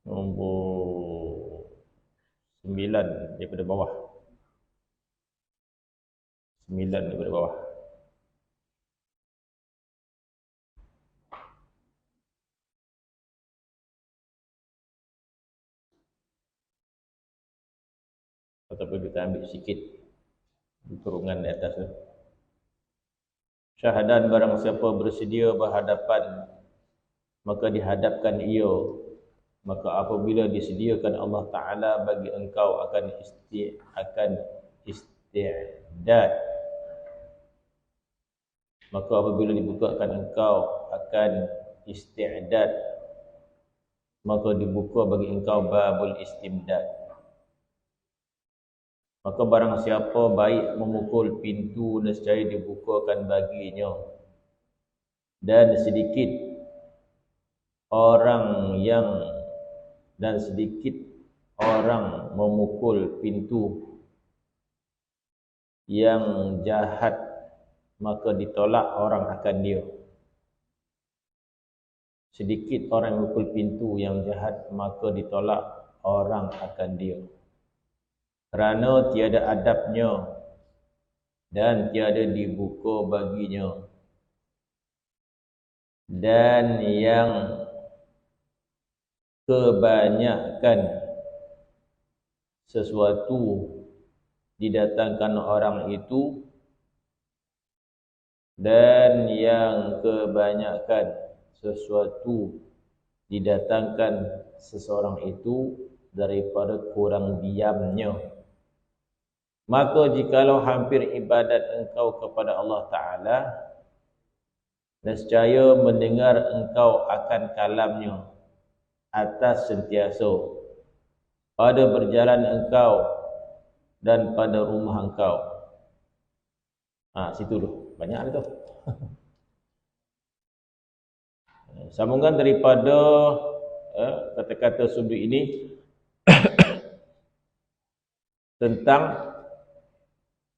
Nombor 9 daripada bawah. 9 daripada bawah. Ataupun kita ambil sikit di kurungan di atas tu. Syahadan barang siapa bersedia berhadapan, maka dihadapkan ia. Maka apabila disediakan Allah Ta'ala bagi engkau akan isti'dad. Maka apabila dibukakan engkau akan isti'dad, maka dibuka bagi engkau babul istimdad. Maka barang siapa baik memukul pintu, nescaya dibukakan baginya. Dan sedikit orang memukul pintu yang jahat, maka ditolak orang akan dia. Sedikit orang memukul pintu yang jahat, maka ditolak orang akan dia. Kerana tiada adabnya dan tiada dibuka baginya. Dan yang kebanyakan sesuatu didatangkan orang itu, dan yang kebanyakan sesuatu didatangkan seseorang itu daripada kurang diamnya. Maka jikalau hampir ibadat engkau kepada Allah Ta'ala, nescaya mendengar engkau akan kalamnya atas sentiasa pada berjalan engkau dan pada rumah engkau. Situ tu. Banyak tu. Sambungan daripada kata-kata sudut ini tentang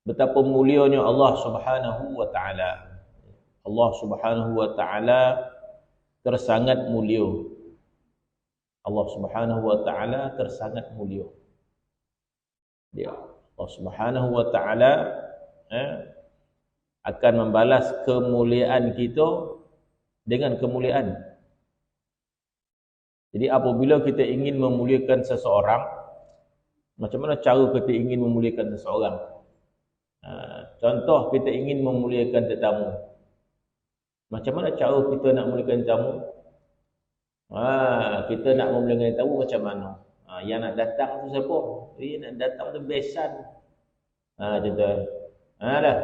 betapa mulianya Allah Subhanahu wa Ta'ala. Allah Subhanahu wa Ta'ala tersangat mulia. Allah Subhanahu wa Ta'ala tersangat mulia. Dia Allah Subhanahu wa Ta'ala akan membalas kemuliaan kita dengan kemuliaan. Jadi apabila kita ingin memuliakan seseorang, macam mana cara kita ingin memuliakan seseorang? Contoh, kita ingin memuliakan tetamu. Macam mana cara kita nak memuliakan tetamu? Kita nak memuliakan tetamu macam mana? Yang nak datang tu siapa? Yang nak datang tu besan. Contoh. Dah.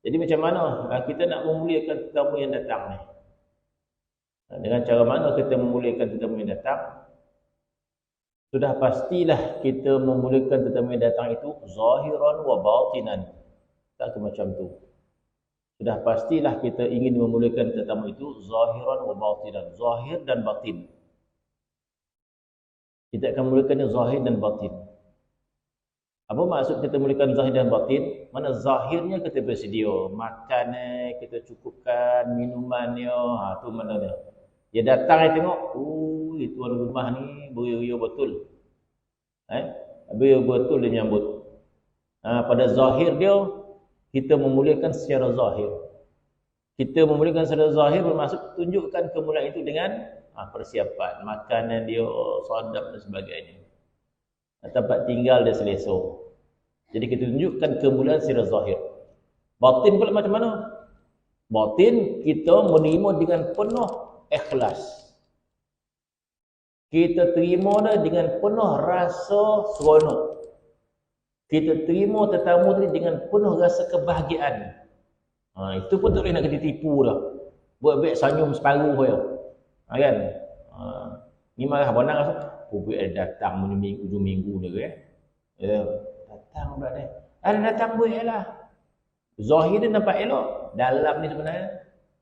Jadi macam mana kita nak memuliakan tetamu yang datang ni? Dengan cara mana kita memuliakan tetamu yang datang? Sudah pastilah kita memuliakan tetamu yang datang itu zahiran wa batinan. Tak ke macam tu. Sudah pastilah kita ingin memuliakan tetamu itu zahiran wa batinan. Zahir dan batin. Kita akan memuliakannya zahir dan batin. Apa maksud kita memuliakan zahir dan batin? Mana zahirnya kita bersedia. Makan kita cukupkan, minumannya. Tu mana dia. Dia datang dia tengok, tuan rumah ni beria betul. Beria betul dia menyambut. Pada zahir dia, kita memuliakan secara zahir. Kita memuliakan secara zahir bermaksud tunjukkan kemuliaan itu dengan persiapan. Makanan dia, sadap dan sebagainya. Tempat tinggal dia selesa. Jadi kita tunjukkan kemuliaan secara zahir. Batin pula macam mana? Batin kita menerima dengan penuh ikhlas. Kita terima dia dengan penuh rasa seronok. Kita terima tetamu tadi dengan penuh rasa kebahagiaan. Itu pun tak boleh nak kita tipu dah. Buat baik senyum separuh je. Kan? Ni marah bonang rasa. Buat datang ujung minggu ni ke. Datang pula dia. Ada datang buat lah. Zahir dia nampak elok. Dalam ni sebenarnya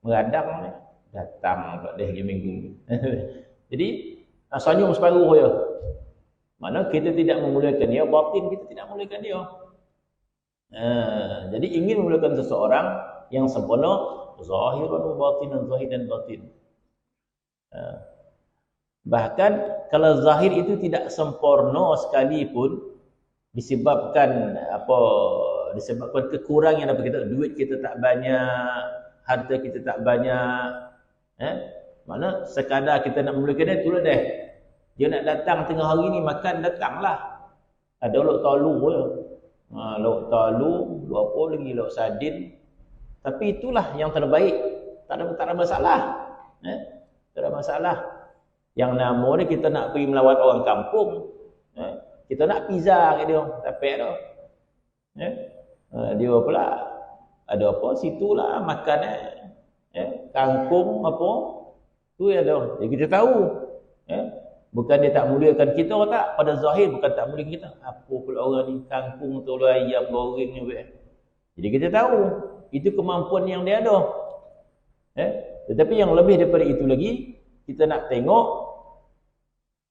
meradang ni. Datang pula dia ujung minggu. Jadi senyum separuh je. Mana kita tidak memuliakan dia, batin kita tidak memuliakan dia. Jadi ingin memuliakan seseorang yang sempurna, zahir dan batin, zahir dan batin. Bahkan kalau zahir itu tidak sempurna sekalipun, disebabkan kekurangan apa kita, duit kita tak banyak, harta kita tak banyak, mana sekadar kita nak mulakan dia, itulah dia nak datang tengah hari ni makan, datanglah. Ada lauk talu je, lauk talu, lauk apa lagi, lauk sardin. Tapi itulah yang terbaik, tak ada masalah, tak ada masalah. Yang nama dia kita nak pergi melawat orang kampung, kita nak pizza kat dia, tak payah dah. Dia pula ada apa situlah makan kangkung apa tu yang ada. Jadi kita tahu, bukan dia tak muliakan kita tak, pada zahir bukan tak muliakan kita. Apa pula orang ni kangkung tu ayam goreng ni. Jadi kita tahu itu kemampuan yang dia ada. Tetapi yang lebih daripada itu lagi, kita nak tengok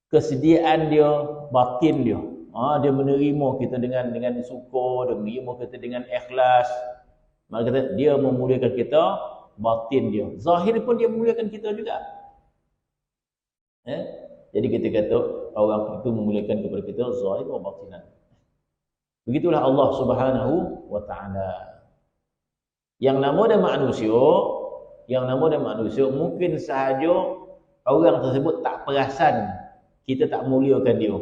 kesediaan dia, batin dia. Dia menerima kita dengan suka, dia menerima kita dengan ikhlas. Maka kata dia memuliakan kita, batin dia. Zahir pun dia memuliakan kita juga. Jadi kita kata orang itu memuliakan kepada kita zahir dan batinan. Begitulah Allah Subhanahu wa taala. Yang nama dan manusia, mungkin sahaja orang tersebut tak perasan kita tak muliakan dia.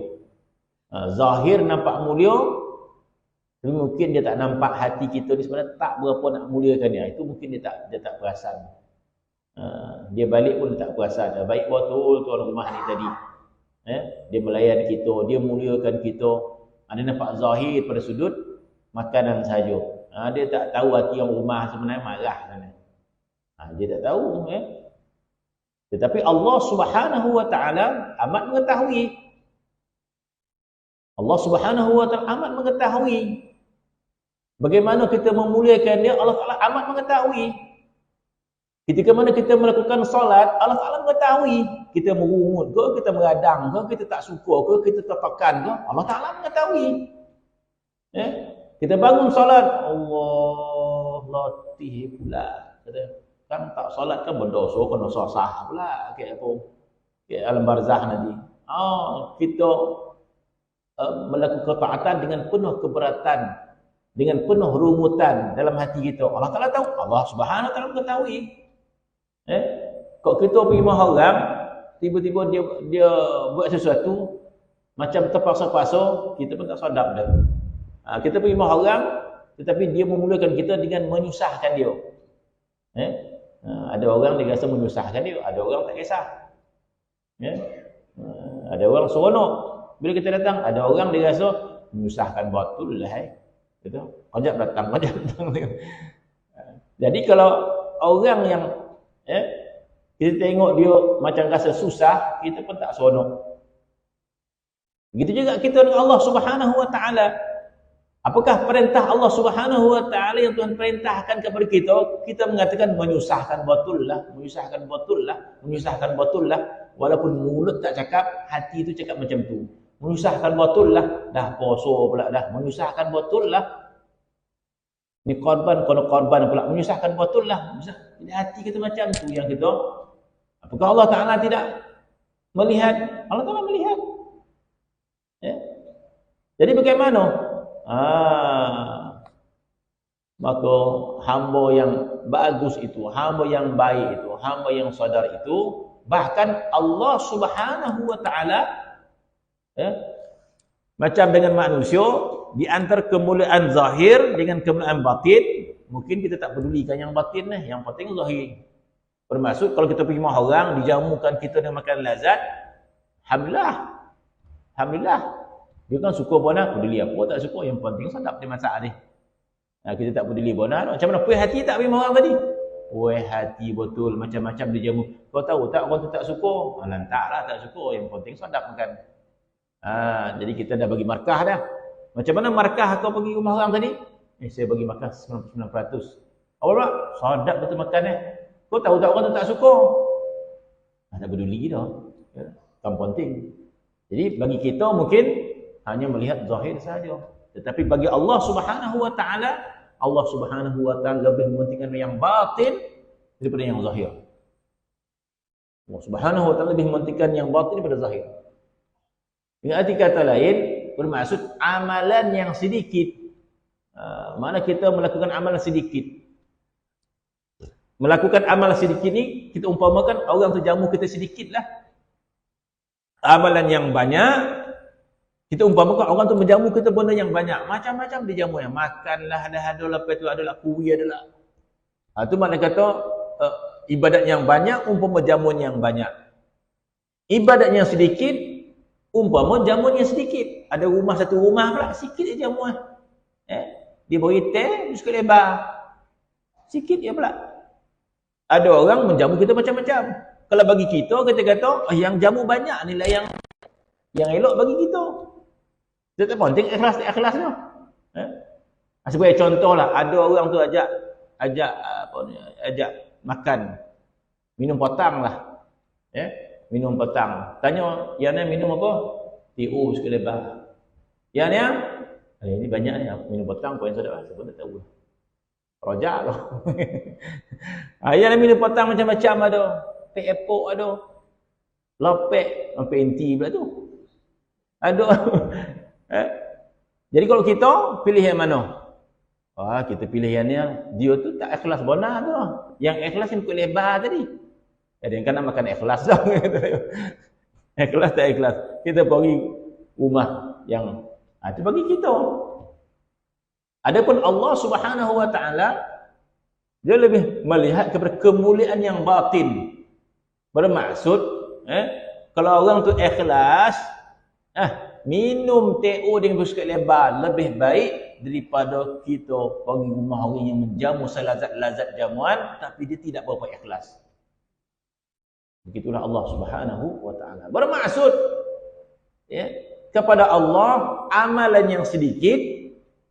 Zahir nampak mulia, tapi mungkin dia tak nampak hati kita ni sebenarnya tak berapa nak muliakan dia. Itu mungkin dia tak perasan. Dia balik pun dia tak perasan. Baik betul tuan rumah ni tadi. Dia melayan kita, dia muliakan kita. Dia nampak zahir pada sudut makanan sahaja. Dia tak tahu hati orang rumah sebenarnya marah sana. Dia tak tahu. Tetapi Allah Subhanahu wa taala amat mengetahui. Allah Subhanahu wa taala amat mengetahui. Bagaimana kita memuliakan dia, Allah Taala amat mengetahui. Ketika mana kita melakukan solat, Allah Taala mengetahui. Kita merungut ke, kita meradang ke, kita tak suka ke, kita tertekan ke, Allah Taala mengetahui. Kita bangun solat, Allah latih pula. Kata, kan tak solat kan berdosa, kena sah pula. Kayak apa? Kayak alam barzah nanti. Kita melakukan ketaatan dengan penuh keberatan, dengan penuh rungutan dalam hati kita. Allah Taala tahu, Allah Subhanahu wa taala mengetahui. Kok kita pergi rumah orang, tiba-tiba dia buat sesuatu macam terpaksa-paksa, kita pun tak sedap dah. Kita pergi rumah orang, tetapi dia memulakan kita dengan menyusahkan dia. Ada orang dia rasa menyusahkan dia, ada orang tak kisah. Ada orang seronok bila kita datang, ada orang dia rasa menyusahkan betul lah. Gitu. Kejap datang. Jadi kalau orang yang kita tengok dia macam rasa susah, kita pun tak seronok. Begitu juga kita dengan Allah Subhanahu wa taala. Apakah perintah Allah Subhanahu wa taala yang Tuhan perintahkan kepada kita mengatakan menyusahkan betul lah, walaupun mulut tak cakap, hati itu cakap macam tu. Menyusahkan betul lah, dah poso pula dah, menyusahkan betul lah. Ni korban pula, menyusahkan betul lah. Jadi hati kita macam tu yang kita. Apakah Allah Ta'ala tidak melihat? Allah Ta'ala melihat. Jadi bagaimana? Maka hamba yang bagus itu, hamba yang baik itu, hamba yang sadar itu, bahkan Allah Subhanahu wa taala macam dengan manusia, di antara kemuliaan zahir dengan kemuliaan batin, mungkin kita tak pedulikan yang batin ni, yang penting zahir. Bermaksud kalau kita pergi rumah orang, dijamukan kita dengan makan lazat, alhamdulillah. Dia kan suka bona, peduli apa tak suka, yang penting sedap dia masak ni. Kita tak peduli bona, macam mana puas hati tak pergi rumah orang tadi? Puas hati betul, macam-macam dia jamu. Kau tahu tak orang tu tak suka? Lantaklah tak suka, yang penting sedap makan. Jadi kita dah bagi markah dah. Macam mana markah kau pergi rumah orang tadi? Saya bagi markah 99%. Awak sedap betul makan Kau tahu tak orang tu tak suka? Tak peduli dah. Kan penting. Jadi bagi kita mungkin hanya melihat zahir saja. Tetapi bagi Allah Subhanahu wa taala, Allah Subhanahu wa taala lebih mementingkan yang batin daripada yang zahir. Allah Subhanahu wa taala lebih mementingkan yang batin daripada zahir. Dengan arti kata lain, bermaksud amalan yang sedikit. Mana kita melakukan amalan sedikit. Melakukan amalan sedikit ni, kita umpamakan orang tu jamu kita sedikit lah. Amalan yang banyak, kita umpamakan orang tu menjamu kita benda yang banyak. Macam-macam dia jamu yang makanlah, ada lepas tu adalah kuih adalah. Itu makna kata ibadat yang banyak umpama jamuan yang banyak. Ibadat yang sedikit umpama jamuan yang sedikit. Ada rumah satu rumah pula sikit je jamuan. Dia beri teh biskut lebar. Sikit je pula. Ada orang menjamu kita macam-macam. Kalau bagi kita kata yang jamu banyak ni lah yang elok bagi kita. Dia tak penting ikhlas tak ikhlas tu. Sebagai contohlah, ada orang tu ajak makan, minum petang lah. Minum petang. Tanya, yang ni minum apa? TO sikit lebar. Yang ni, ini banyak ni, minum petang poin sedap lah. Siapa tak tahu. Rojak lah. Yang ni minum petang macam-macam ada. Pek epok ada. Lopek, sampai inti pula tu. Ada. Jadi kalau kita pilih yang mana? Kita pilih yang ni, dia tu tak ikhlas benar tu. Yang ikhlas yang ikut lebar tadi. Ada yang kan nak makan ikhlas dah. Ikhlas tak ikhlas. Kita pergi rumah yang itu bagi kita. Adapun Allah Subhanahu wa taala dia lebih melihat kepada kemuliaan yang batin. Bermaksud kalau orang tu ikhlas, minum TO dengan biskut lebar lebih baik daripada kita pergi rumah orang yang menjamu selazat-lazat jamuan tapi dia tidak berapa ikhlas. Begitulah Allah Subhanahu wa taala. Bermaksud kepada Allah amalan yang sedikit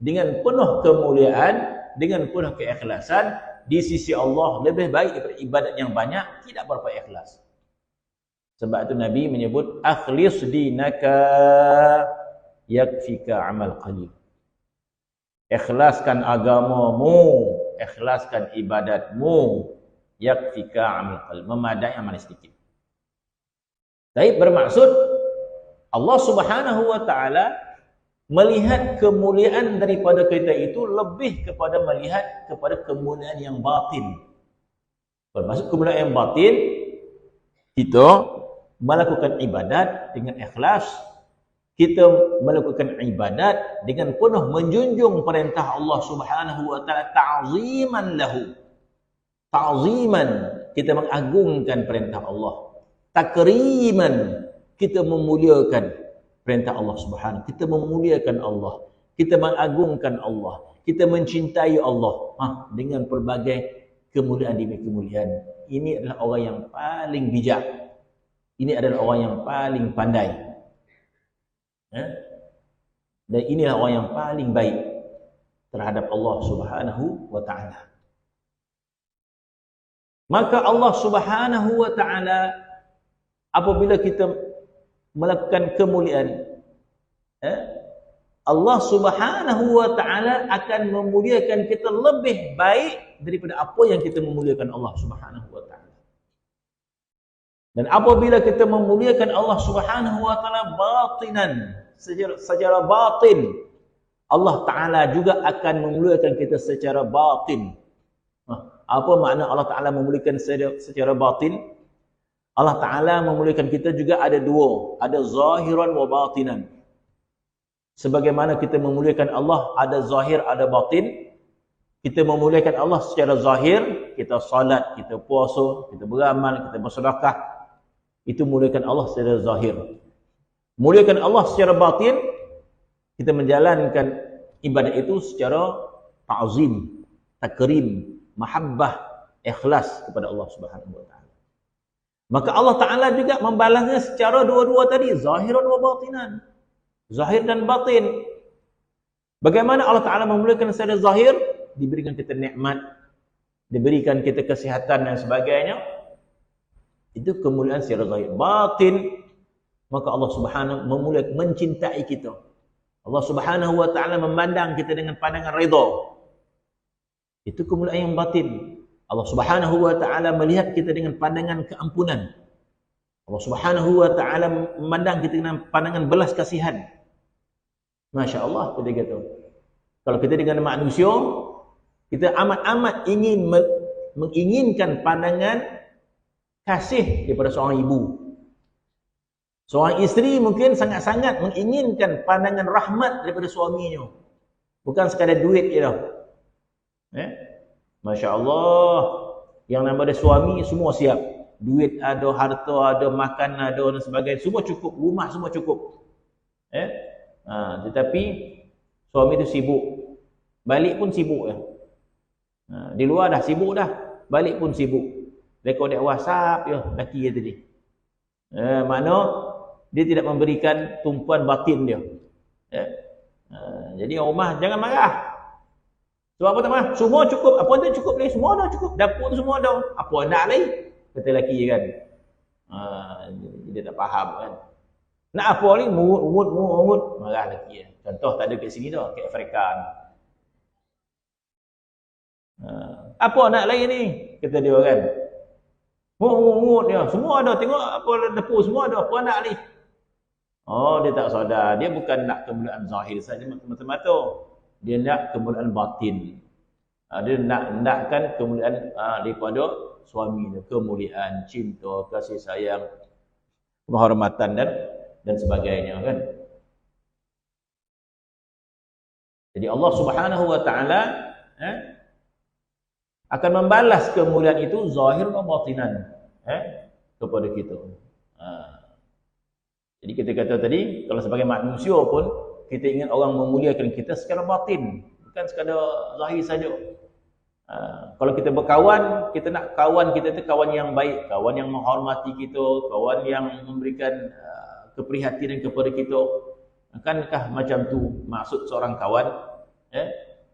dengan penuh kemuliaan, dengan penuh keikhlasan di sisi Allah lebih baik daripada ibadat yang banyak tidak berapa ikhlas. Sebab itu Nabi menyebut akhlis dinaka yakfika amal qalil. Ikhlaskan agamamu, ikhlaskan ibadatmu, yakfika amal qalil, memadai amal sedikit. Baik, bermaksud Allah Subhanahu wa taala melihat kemuliaan daripada kita itu lebih kepada melihat kepada kemuliaan yang batin. Bermaksud kemuliaan yang batin, kita melakukan ibadat dengan ikhlas, kita melakukan ibadat dengan penuh menjunjung perintah Allah Subhanahu wa taala, ta'ziman lahu. Ta'ziman, kita mengagungkan perintah Allah. Takriman, kita memuliakan perintah Allah Subhanahu. Kita memuliakan Allah, kita mengagungkan Allah, kita mencintai Allah dengan pelbagai kemuliaan demi kemuliaan. Ini adalah orang yang paling bijak. Ini adalah orang yang paling pandai. Dan inilah orang yang paling baik terhadap Allah Subhanahu wa taala. Maka Allah Subhanahu wa taala apabila kita melakukan kemuliaan, Allah Subhanahu wa taala akan memuliakan kita lebih baik daripada apa yang kita memuliakan Allah Subhanahu wa taala. Dan apabila kita memuliakan Allah Subhanahu wa taala batinan, secara batin, Allah taala juga akan memuliakan kita secara batin. Apa makna Allah taala memuliakan secara batin? Allah taala memuliakan kita juga ada dua, ada zahiran wa batinan. Sebagaimana kita memuliakan Allah ada zahir, ada batin. Kita memuliakan Allah secara zahir, kita salat, kita puasa, kita beramal, kita bersedekah. Itu muliakan Allah secara zahir. Muliakan Allah secara batin, kita menjalankan ibadat itu secara ta'zim, takrim, mahabbah, ikhlas kepada Allah Subhanahu wa taala. Maka Allah taala juga membalasnya secara dua-dua tadi, zahiran wa batinan. Zahir dan batin. Bagaimana Allah taala memuliakan secara zahir? Diberikan kita nikmat, diberikan kita kesihatan dan sebagainya. Itu kemuliaan secara zahir. Batin, maka Allah Subhanahu memuliakan, mencintai kita. Allah Subhanahu wa taala memandang kita dengan pandangan redha. Itu kemuliaan yang batin. Allah Subhanahu wa taala melihat kita dengan pandangan keampunan. Allah Subhanahu wa taala memandang kita dengan pandangan belas kasihan. Masya Allah kita kata. Kalau kita dengan manusia, kita amat-amat ingin menginginkan pandangan kasih daripada seorang ibu. Seorang isteri mungkin sangat-sangat menginginkan pandangan rahmat daripada suaminya. Bukan sekadar duit je dah. Masya Allah. Yang nama dia suami semua siap. Duit ada, harta ada, makan ada dan sebagainya. Semua cukup. Rumah semua cukup. Tetapi suami itu sibuk. Balik pun sibuk. Di luar dah sibuk dah. Balik pun sibuk. Rekod WhatsApp je. Laki dia tadi. Makna dia tidak memberikan tumpuan batin dia. Jadi rumah jangan marah. Sebab apa tak marah? Semua cukup. Apa tu cukup lagi? Semua dah cukup. Dapur tu semua dah. Apa nak lagi? Kata lelaki kan. Dia tak faham kan. Nak apa lagi? Murut. Marah lelaki. Contoh tak ada kat sini dah. Kat Afrika ni. Apa nak lagi ni? Kata dia kan. Murut dia. Semua ada. Tengok apa dapur semua ada. Apa nak lagi? Oh, dia tak sadar. Dia bukan nak kemuliaan zahir saja mata-mata. Dia nak kemuliaan batin. Dia nakkan kemuliaan daripada suami dia. Kemuliaan, cinta, kasih sayang, penghormatan dan sebagainya kan. Jadi Allah Subhanahu wa taala akan membalas kemuliaan itu zahir dan batinan kepada kita. Jadi kita kata tadi, kalau sebagai manusia pun, kita ingin orang memuliakan kita secara batin. Bukan sekadar zahir saja. Kalau kita berkawan, kita nak kawan kita itu kawan yang baik. Kawan yang menghormati kita. Kawan yang memberikan keprihatinan kepada kita. Akankah macam tu maksud seorang kawan?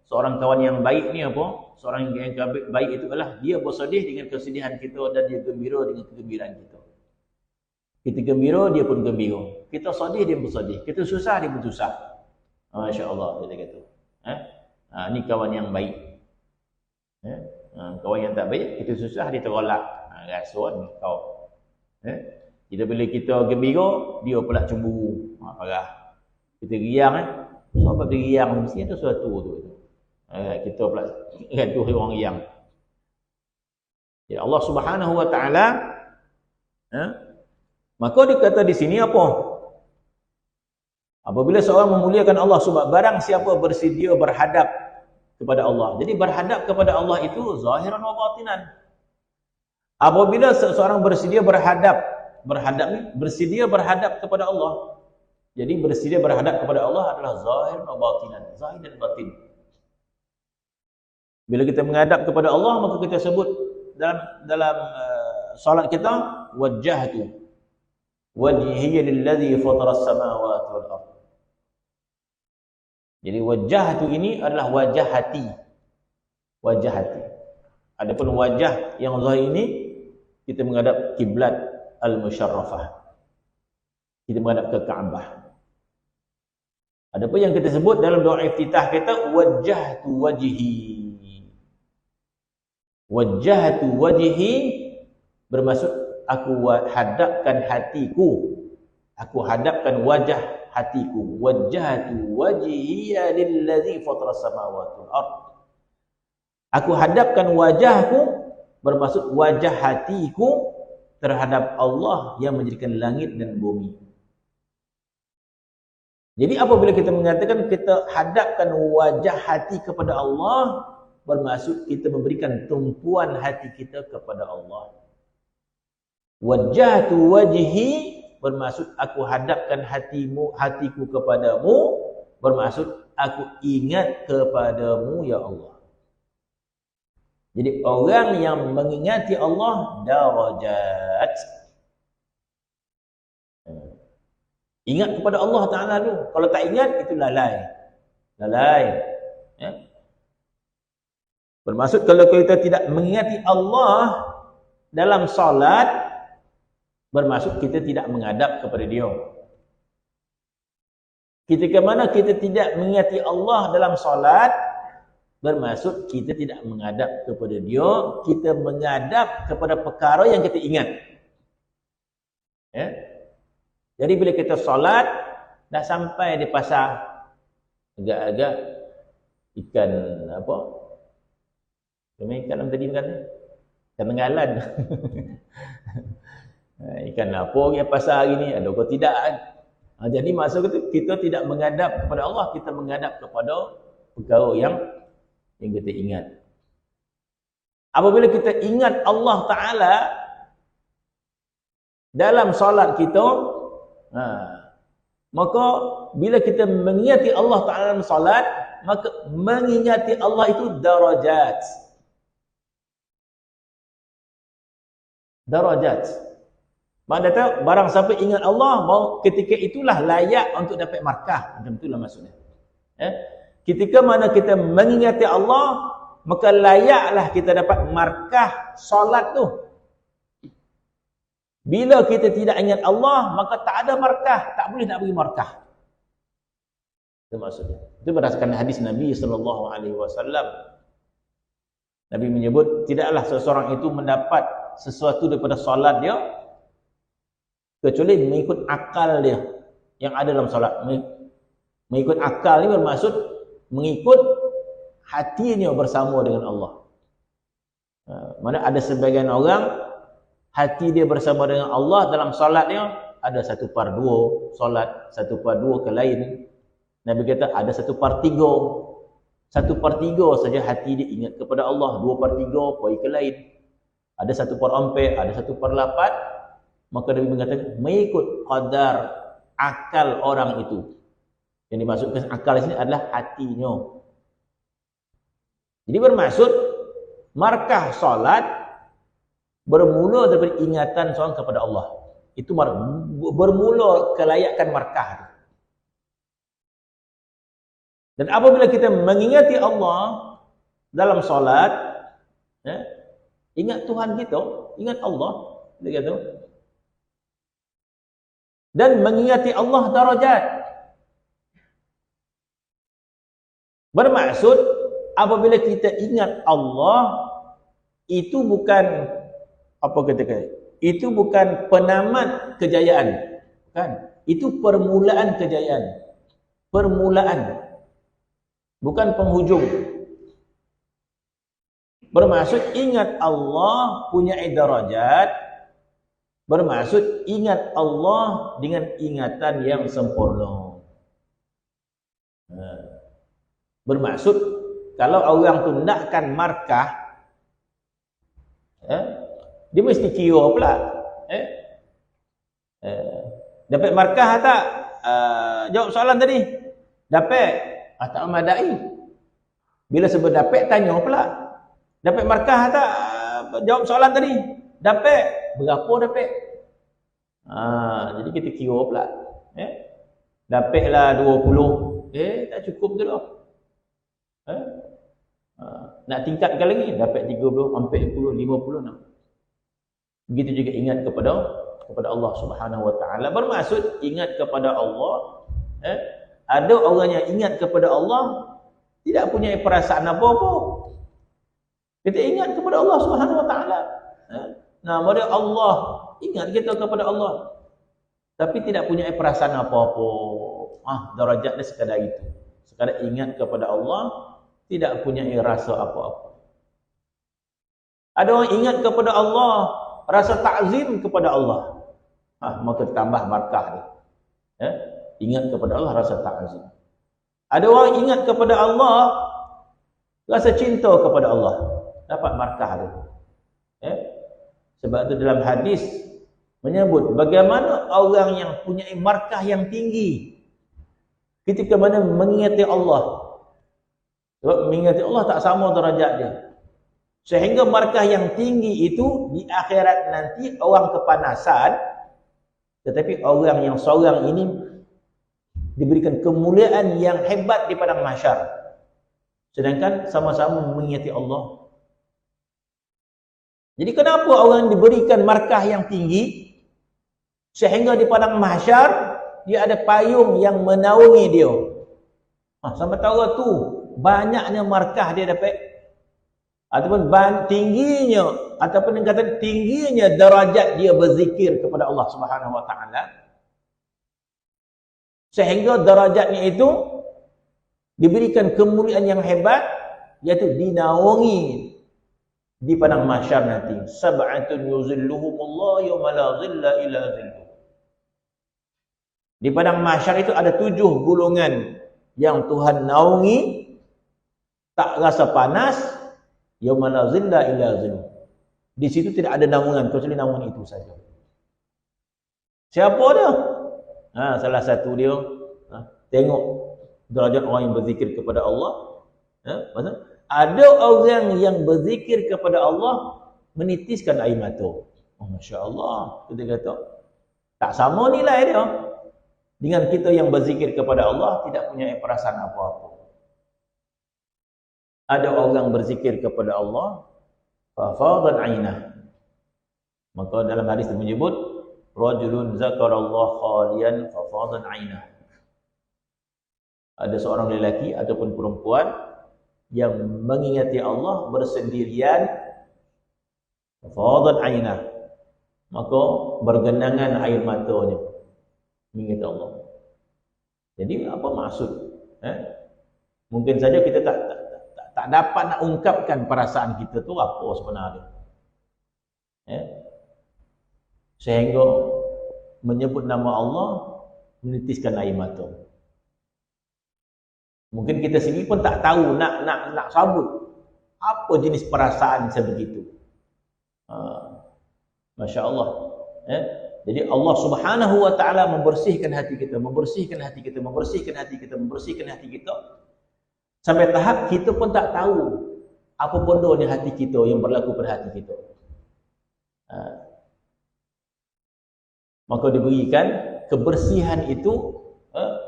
Seorang kawan yang baik ni apa? Seorang yang baik itu adalah dia bersedih dengan kesedihan kita dan dia gembira dengan kegembiraan kita. Kita gembira, dia pun gembira. Kita sedih, dia pun sedih. Kita susah, dia pun susah. Masya Allah, kita kata. Ni kawan yang baik. Kawan yang tak baik, kita susah, dia terolak. Rasuan kau. Kita bila kita gembira, dia pula cemburu. Parah. Kita riang. Sebab dia riang, mesti ada sesuatu tu. Kita pula gaduh orang riang. Ya Allah Subhanahu wa taala maka dia kata di sini apa? Apabila seorang memuliakan Allah, sebab barang siapa bersedia berhadap kepada Allah. Jadi berhadap kepada Allah itu zahiran wa batinan. Apabila seseorang bersedia berhadap bersedia berhadap kepada Allah. Jadi bersedia berhadap kepada Allah adalah zahir wa batinan, zahir dan batin. Bila kita menghadap kepada Allah, maka kita sebut dalam solat kita wajjahtu wajhiya lillazi fatara as-samawati wal ardh. Jadi wajah tu ini adalah wajah hati. Wajah hati. Adapun wajah yang zahir ini kita menghadap kiblat al-musyarrafah. Kita menghadap ke Kaabah. Adapun yang kita sebut dalam doa iftitah kita wajjahtu wajhi. Wajjahtu wajhi bermaksud aku hadapkan hatiku. Aku hadapkan wajah hatiku. Wajjahtu wajhiya lillazi fatara samawati wal ardh. Aku hadapkan wajahku bermaksud wajah hatiku terhadap Allah yang menjadikan langit dan bumi. Jadi apabila kita mengatakan kita hadapkan wajah hati kepada Allah, bermaksud kita memberikan tumpuan hati kita kepada Allah. Wajjahtu wajhi bermaksud aku hadapkan hatiku kepadamu, bermaksud aku ingat kepadamu ya Allah. Jadi orang yang mengingati Allah darajat. Ingat kepada Allah Ta'ala tu. Kalau tak ingat itu lalai. Lalai. Bermaksud kalau kita tidak mengingati Allah dalam salat, bermaksud kita tidak menghadap kepada dia. Ketika mana kita tidak mengingati Allah dalam salat, bermaksud kita tidak menghadap kepada dia, kita menghadap kepada perkara yang kita ingat. Ya. Jadi bila kita solat, dah sampai di pasar, agak-agak ikan apa? Ikan apa tadi makan? Ikan tenggalan. Ikan apa yang pasar hari ni? Ada kau tidak kan? Jadi maksud kita tidak menghadap kepada Allah, kita menghadap kepada perkara yang kita ingat. Apabila kita ingat Allah Ta'ala dalam solat kita, maka bila kita mengingati Allah Ta'ala dalam solat, maka mengingati Allah itu darajat. Darajat. Maksudnya barang siapa ingat Allah, ketika itulah layak untuk dapat markah. Macam itulah maksudnya. Ketika mana kita mengingati Allah, maka layaklah kita dapat markah solat tu. Bila kita tidak ingat Allah, maka tak ada markah, tak boleh nak bagi markah. Itu maksudnya. Itu berdasarkan hadis Nabi SAW. Nabi menyebut, tidaklah seseorang itu mendapat sesuatu daripada solat dia kecuali mengikut akal dia yang ada dalam solat. Mengikut akal ni bermaksud mengikut hatinya bersama dengan Allah. Mana ada sebagian orang hati dia bersama dengan Allah dalam solatnya ada 1/2 solat, 1/2 ke lain. Nabi kata ada 1/3. 1/3 saja hati dia ingat kepada Allah, 2/3 pergi ke lain. Ada 1/4, ada 1/8. Maka Nabi mengatakan mengikut qadar akal orang itu. Yang dimaksudkan akal di sini adalah hatinya. Jadi bermaksud markah solat bermula daripada ingatan seorang kepada Allah. Itu bermula kelayakan markah. Dan apabila kita mengingati Allah dalam solat, ingat Tuhan kita, ingat Allah, dia kata. Dan mengingati Allah darajat. Bermaksud apabila kita ingat Allah, itu bukan apa katakan? Itu bukan penamat kejayaan, kan? Itu permulaan kejayaan. Permulaan. Bukan penghujung. Bermaksud ingat Allah punya darajat. Bermaksud ingat Allah dengan ingatan yang sempurna. Bermaksud kalau orang tu nakkan markah, dia mesti kira pula. Dapat markah tak? Jawab soalan tadi. Dapat. Tak memadai. Bila sebut dapat, tanya pula. Dapat markah tak? Jawab soalan tadi. Dapat. Berapa dapat? Jadi kita kira pula. Dapatlah 20. Tak cukup tu lah. Nak tingkatkan lagi. Dapat 30, 40, 50. Begitu juga ingat kepada Allah Subhanahu Wa Taala. Bermaksud ingat kepada Allah. Ada orang yang ingat kepada Allah tidak punya perasaan apa-apa. Kita ingat kepada Allah Subhanahu Wa Taala. Nama dia Allah. Ingat kita kepada Allah. Tapi tidak punya perasaan apa-apa. Darajat dia sekadar itu. Sekadar ingat kepada Allah, tidak punya rasa apa-apa. Ada orang ingat kepada Allah, rasa ta'zim kepada Allah. Maka tambah markah dia. Ingat kepada Allah, rasa ta'zim. Ada orang ingat kepada Allah, rasa cinta kepada Allah. Dapat markah dia. Sebab itu dalam hadis menyebut bagaimana orang yang punya markah yang tinggi ketika mana mengingati Allah. Sebab mengingati Allah tak sama derajat dia. Sehingga markah yang tinggi itu di akhirat nanti orang kepanasan, tetapi orang yang seorang ini diberikan kemuliaan yang hebat di padang mahsyar. Sedangkan sama-sama mengingati Allah. Jadi kenapa orang diberikan markah yang tinggi sehingga di padang mahsyar dia ada payung yang menaungi dia. Sampai tahu tu banyaknya markah dia dapat. ataupun tingginya, ataupun yang kata tingginya darajat dia berzikir kepada Allah Subhanahu wa taala, sehingga darajatnya itu diberikan kemuliaan yang hebat, iaitu dinaungi di padang mahsyar nanti. Sab'atun yuzilluhumullah yawma la zilla illa zilluh. Di padang mahsyar itu ada 7 golongan yang Tuhan naungi, tak rasa panas, yawma la zilla illa zilluh. Di situ tidak ada naungan kecuali naungan itu saja. Siapa dia? Salah satu dia, tengok derajat orang yang berzikir kepada Allah. Ada orang yang berzikir kepada Allah menitiskan air mata. Oh, Masya Allah. Kita kata, tak sama nilai dia dengan kita yang berzikir kepada Allah tidak punya perasaan apa-apa. Ada orang berzikir kepada Allah, fafadat ainah. Maka dalam hadis itu menyebut, rajulun zakarallah khalian fafadat ainah. Ada seorang lelaki ataupun perempuan yang mengingati Allah bersendirian, fafadat ainah, maka bergenangan air matanya mengingat Allah. Jadi apa maksud? Mungkin saja kita tak dapat nak ungkapkan perasaan kita tu apa sebenarnya. Sehingga menyebut nama Allah menitiskan air mata. Mungkin kita sendiri pun tak tahu nak sabut apa jenis perasaan sebegitu. Masya Allah. Jadi Allah Subhanahu wa taala membersihkan hati kita, membersihkan hati kita, membersihkan hati kita, membersihkan hati kita, sampai tahap kita pun tak tahu apa benda di hati kita yang berlaku pada hati kita. Maka diberikan kebersihan itu,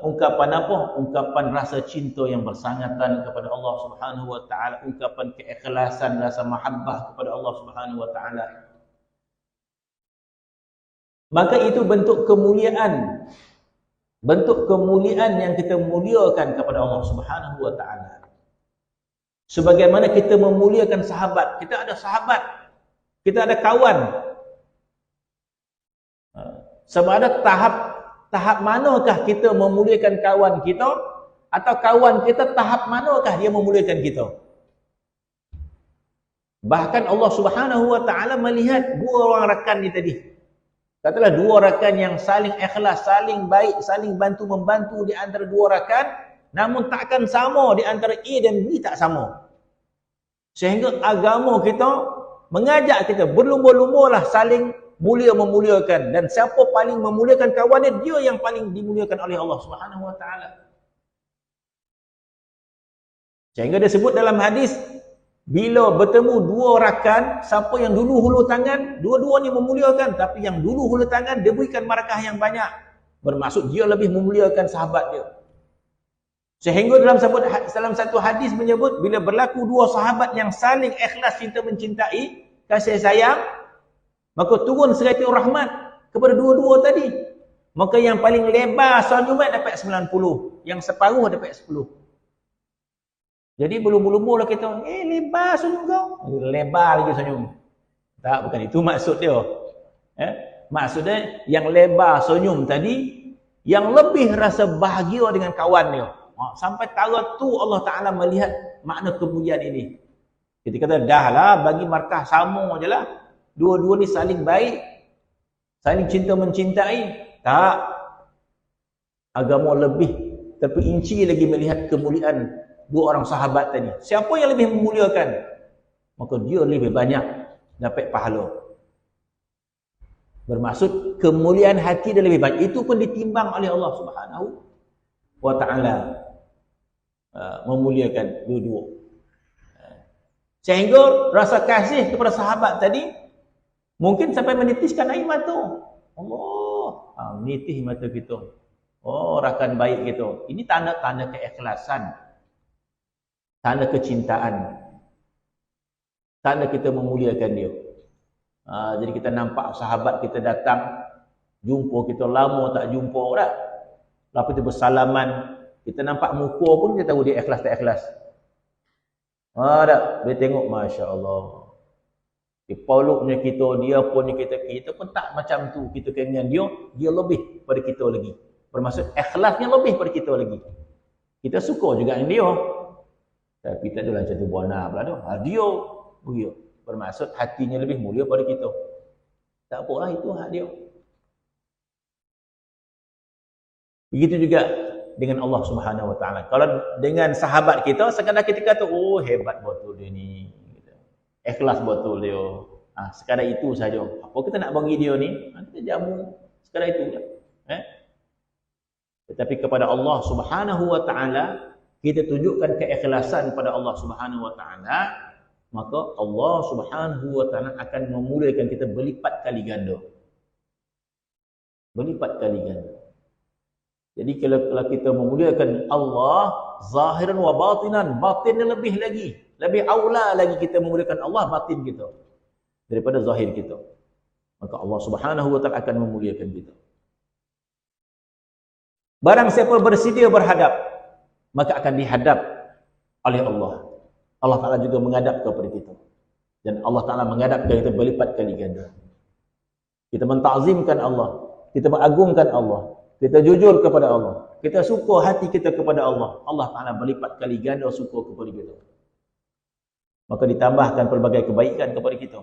ungkapan apa? Ungkapan rasa cinta yang bersangatan kepada Allah Subhanahu wa taala, ungkapan keikhlasan, rasa mahabbah kepada Allah Subhanahu wa taala. Maka itu bentuk kemuliaan. Bentuk kemuliaan yang kita muliakan kepada Allah Subhanahu wa taala. Sebagaimana kita memuliakan sahabat. Kita ada sahabat, kita ada kawan. Sama ada tahap manakah kita memuliakan kawan kita, atau kawan kita tahap manakah dia memuliakan kita. Bahkan Allah Subhanahu wa taala melihat 2 orang rakan ni tadi. Katalah 2 rakan yang saling ikhlas, saling baik, saling bantu-membantu di antara 2 rakan, namun takkan sama di antara A dan B, tak sama. Sehingga agama kita mengajak kita berlumba-lumbalah saling mulia-memuliakan, dan siapa paling memuliakan kawannya, dia yang paling dimuliakan oleh Allah Subhanahu wa taala. Sehingga disebut dalam hadis, bila bertemu 2 rakan, siapa yang dulu hulur tangan, dua-dua ni memuliakan, tapi yang dulu hulur tangan dia berikan barakah yang banyak. Bermaksud dia lebih memuliakan sahabat dia. Sehingga dalam satu hadis menyebut, bila berlaku 2 sahabat yang saling ikhlas cinta mencintai, kasih sayang, maka turun seraitul rahmat kepada 2-2 tadi. Maka yang paling lebar senyuman dapat 90, yang separuh dapat 10. Jadi belum-belum lah kita, lebar senyum kau. Lebar lagi senyum. Tak, bukan itu maksud dia. Maksudnya yang lebar senyum tadi, yang lebih rasa bahagia dengan kawan dia. Sampai tara tu Allah Ta'ala melihat makna kemuliaan ini. Kita kata, dah lah, bagi markah sama je lah. Dua-dua ni saling baik, saling cinta mencintai. Tak. Agama lebih terperinci lagi melihat kemuliaan 2 orang sahabat tadi. Siapa yang lebih memuliakan, maka dia lebih banyak dapat pahala. Bermaksud kemuliaan hati dia lebih banyak. Itu pun ditimbang oleh Allah Subhanahu wa taala, memuliakan dua-dua. Sehingga rasa kasih kepada sahabat tadi mungkin sampai menitiskan air mata. Allah, menitis mata kita. Oh, rakan baik kita. Ini tanda-tanda keikhlasan, tanda kecintaan, tanda kita memuliakan dia. Jadi kita nampak sahabat kita datang, jumpa kita lama tak jumpa dah. Lepas kita bersalaman, kita nampak muka pun kita tahu dia ikhlas tak ikhlas. Tak? Dia tengok, Masya Allah. Pauluknya kita, dia punya kita pun tak macam tu. Kita dengan dia lebih pada kita lagi. Bermaksud ikhlasnya lebih pada kita lagi. Kita suka juga dengan dia. Tapi tak adalah macam tu buana pula tu. Dia begitu. Bermaksud hatinya lebih mulia pada kita. Tak apalah, itu hak dia. Begitu juga dengan Allah Subhanahu Wa Taala. Kalau dengan sahabat kita, sekadar kita kata, oh hebat betul dia ni. Ikhlas betul dia. Sekadar itu saja. Apa kita nak bagi dia ni? Kita jamu sekadar itu je. Tetapi kepada Allah Subhanahu Wa Taala, kita tunjukkan keikhlasan pada Allah Subhanahu Wa Taala, maka Allah Subhanahu Wa Taala akan memuliakan kita berlipat kali ganda. Berlipat kali ganda. Jadi kalau kita memuliakan Allah zahiran wa batinan, batinnya lebih lagi, lebih aula lagi kita memuliakan Allah batin kita daripada zahir kita. Maka Allah Subhanahu Wa Taala akan memuliakan kita. Barang siapa bersedia berhadap, maka akan dihadap oleh Allah. Allah Ta'ala juga menghadap kepada kita. Dan Allah Ta'ala menghadap kita berlipat kali ganda. Kita mentakzimkan Allah. Kita mengagungkan Allah. Kita jujur kepada Allah. Kita suka hati kita kepada Allah. Allah Ta'ala berlipat kali ganda suka kepada kita. Maka ditambahkan pelbagai kebaikan kepada kita.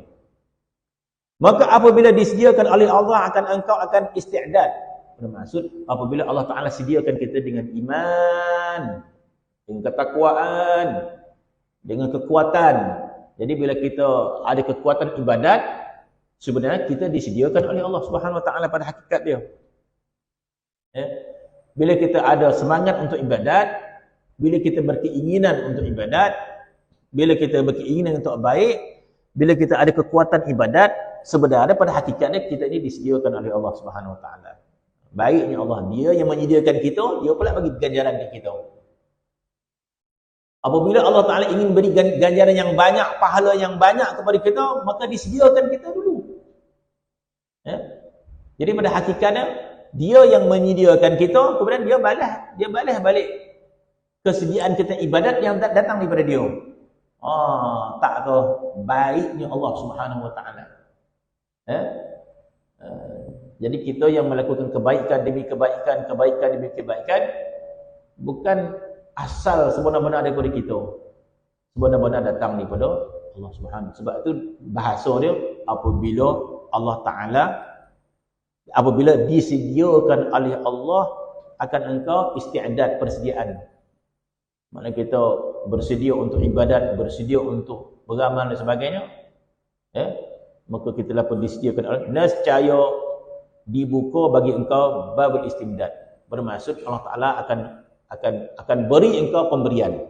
Maka apabila disediakan oleh Allah, engkau akan isti'dad. Bermaksud apabila Allah Ta'ala sediakan kita dengan iman, dengan ketakwaan, dengan kekuatan. Jadi bila kita ada kekuatan ibadat, sebenarnya kita disediakan oleh Allah Subhanahu Wa Taala pada hakikat dia. Bila kita ada semangat untuk ibadat, bila kita berkeinginan untuk ibadat, bila kita berkeinginan untuk baik, bila kita ada kekuatan ibadat, sebenarnya pada hakikatnya kita ini disediakan oleh Allah Subhanahu Wa Taala. Baiknya Allah, dia yang menyediakan kita, dia pula bagi ganjaran ke kita. Apabila Allah Ta'ala ingin beri ganjaran yang banyak, pahala yang banyak kepada kita, maka disediakan kita dulu. Jadi pada hakikatnya, dia yang menyediakan kita, kemudian dia balas balik kesediaan kita ibadat yang datang daripada dia. Tak ke baiknya Allah Subhanahu Wa Ta'ala. Jadi kita yang melakukan kebaikan demi kebaikan, kebaikan demi kebaikan, bukan asal sebenar-benar daripada kita. Sebenar-benar datang daripada Allah Subhanahu. Sebab itu bahasa dia, apabila Allah Ta'ala, apabila disediakan oleh Allah, akan engkau isti'dad, persediaan. Maknanya kita bersedia untuk ibadat, bersedia untuk beramal dan sebagainya. Maka kita lah pun disediakan oleh Allah. Nescaya dibuka bagi engkau babul istimdad. Bermaksud Allah Ta'ala akan beri engkau pemberian.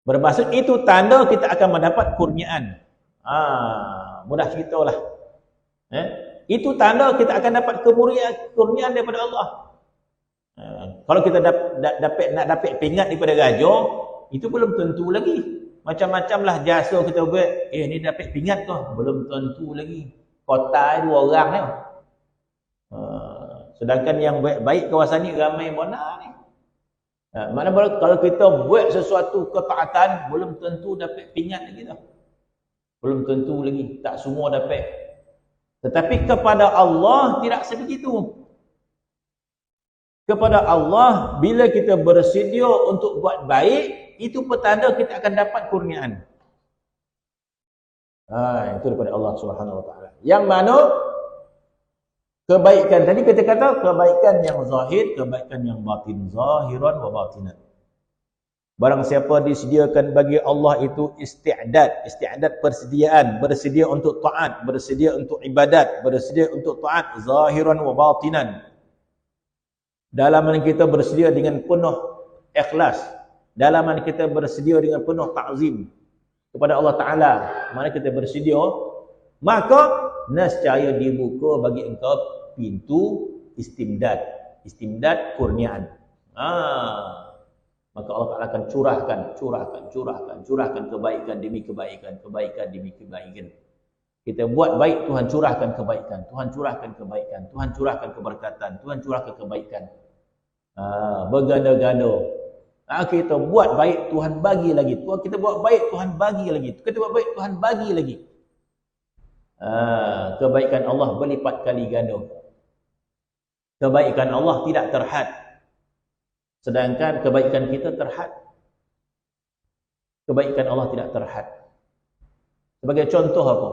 Bermaksud itu tanda kita akan mendapat kurniaan. Mudah ceritalah. Itu tanda kita akan dapat kurniaan daripada Allah. Kalau kita nak dapat pingat daripada raja, itu belum tentu lagi. Macam-macamlah jasa kita buat. Ni dapat pingat tu, belum tentu lagi. Kota 2 orang ni. Sedangkan yang baik kawasan ni ramai mana ni. Mana kalau kita buat sesuatu ketaatan, belum tentu dapat pingat lagi tu. Belum tentu lagi. Tak semua dapat. Tetapi kepada Allah tidak sebegitu. Kepada Allah, bila kita bersedia untuk buat baik, itu petanda kita akan dapat kurniaan. Itu daripada Allah Subhanahu Wa Taala. Yang mana kebaikan tadi kita kata kebaikan yang zahir, kebaikan yang batin, zahiran wa batinan. Barang siapa disediakan bagi Allah itu isti'dad persediaan, bersedia untuk taat, bersedia untuk ibadat, bersedia untuk taat zahiran wa batinan. Dalam mana kita bersedia dengan penuh ikhlas, dalam mana kita bersedia dengan penuh ta'zim kepada Allah Ta'ala, mana kita bersedia, maka nescaya dibuka bagi engkau pintu istimdad kurniaan. Maka Allah Ta'ala akan curahkan kebaikan demi kebaikan, kebaikan demi kebaikan. Kita buat baik, Tuhan curahkan kebaikan, Tuhan curahkan kebaikan, Tuhan curahkan keberkatan, Tuhan curahkan kebaikan. Berganda-ganda. Kita buat baik, Tuhan bagi lagi. Kita buat baik, Tuhan bagi lagi. Kita buat baik, Tuhan bagi lagi. Kebaikan Allah berlipat kali ganda. Kebaikan Allah tidak terhad. Sedangkan kebaikan kita terhad. Kebaikan Allah tidak terhad. Sebagai contoh apa?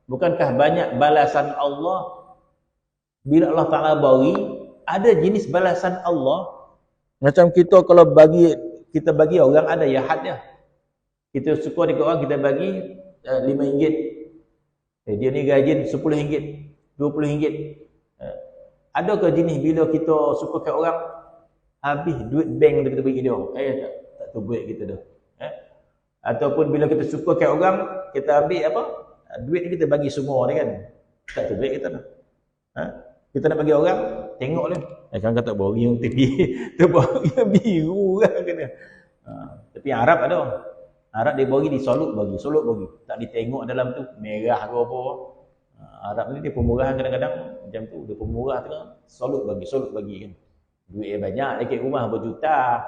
Bukankah banyak balasan Allah bila Allah Ta'ala bagi, ada jenis balasan Allah. Macam kita kalau kita bagi orang ada ya hadnya. Kita suka dekat orang, kita bagi RM5. Dia ni gaji RM10, RM20. Adakah jenis bila kita suka kat orang, habis duit bank kita bagi dia? Tak tu duit kita dah. Ataupun bila kita suka kat orang, kita ambil apa? Duit ni kita bagi semua ni kan. Tak tu duit kita dah. Kita nak bagi orang, tengok dia. Kan kata bagi yang TV, tu bagi yang biru kan kena. Tapi Arab ada. Arab dia bagi disolut bagi, solut bagi. Tak ditengok dalam tu merah ke apa. Arab ni dia pemurahan kadang-kadang macam tu, dia pemurah tu kan, solut bagi kan. Duit banyak dekat rumah berjuta.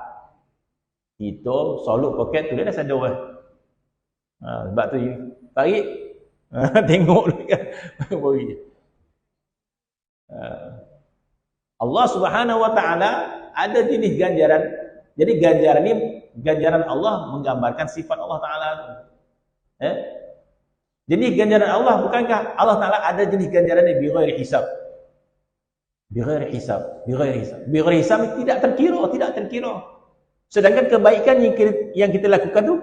Kita solut poket tu dia dah sadar lah. Sebab tu tarik tengok dia kan bagi. Allah Subhanahu wa taala ada jenis ganjaran. Jadi ganjaran ni, ganjaran Allah menggambarkan sifat Allah Taala. Jadi ganjaran Allah, bukankah Allah Taala ada jenis ganjaran ni bighairi hisab. Bighairi hisab. Tidak terkira. Sedangkan kebaikan yang kita lakukan tu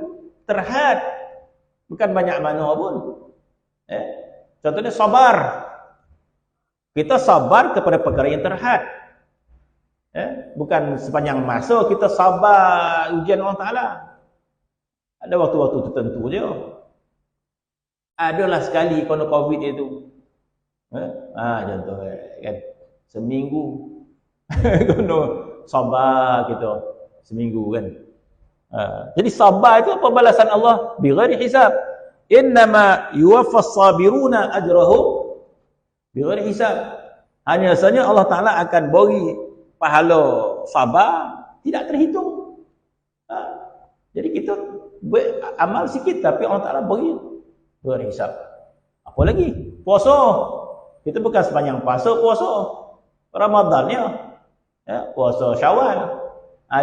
terhad. Bukan banyak mana pun. Contohnya sabar. Kita sabar kepada perkara yang terhad. Bukan sepanjang masa kita sabar ujian Allah Ta'ala. Ada waktu-waktu tertentu je. Adalah sekali kena COVID itu. Contoh kan. Seminggu. Kena sabar kita. Seminggu kan. Jadi sabar itu apa balasan Allah? Bighairi hisab. Innama yuwaffas sabiruna ajrahum bighairi hisab. Hanya saja Allah Ta'ala akan bagi pahala sabar tidak terhitung. Jadi kita amal sikit tapi Allah Ta'ala bagi bighairi hisab. Apa lagi? Puasa. Kita bukan sepanjang puasa. Ramadannya puasa Syawal.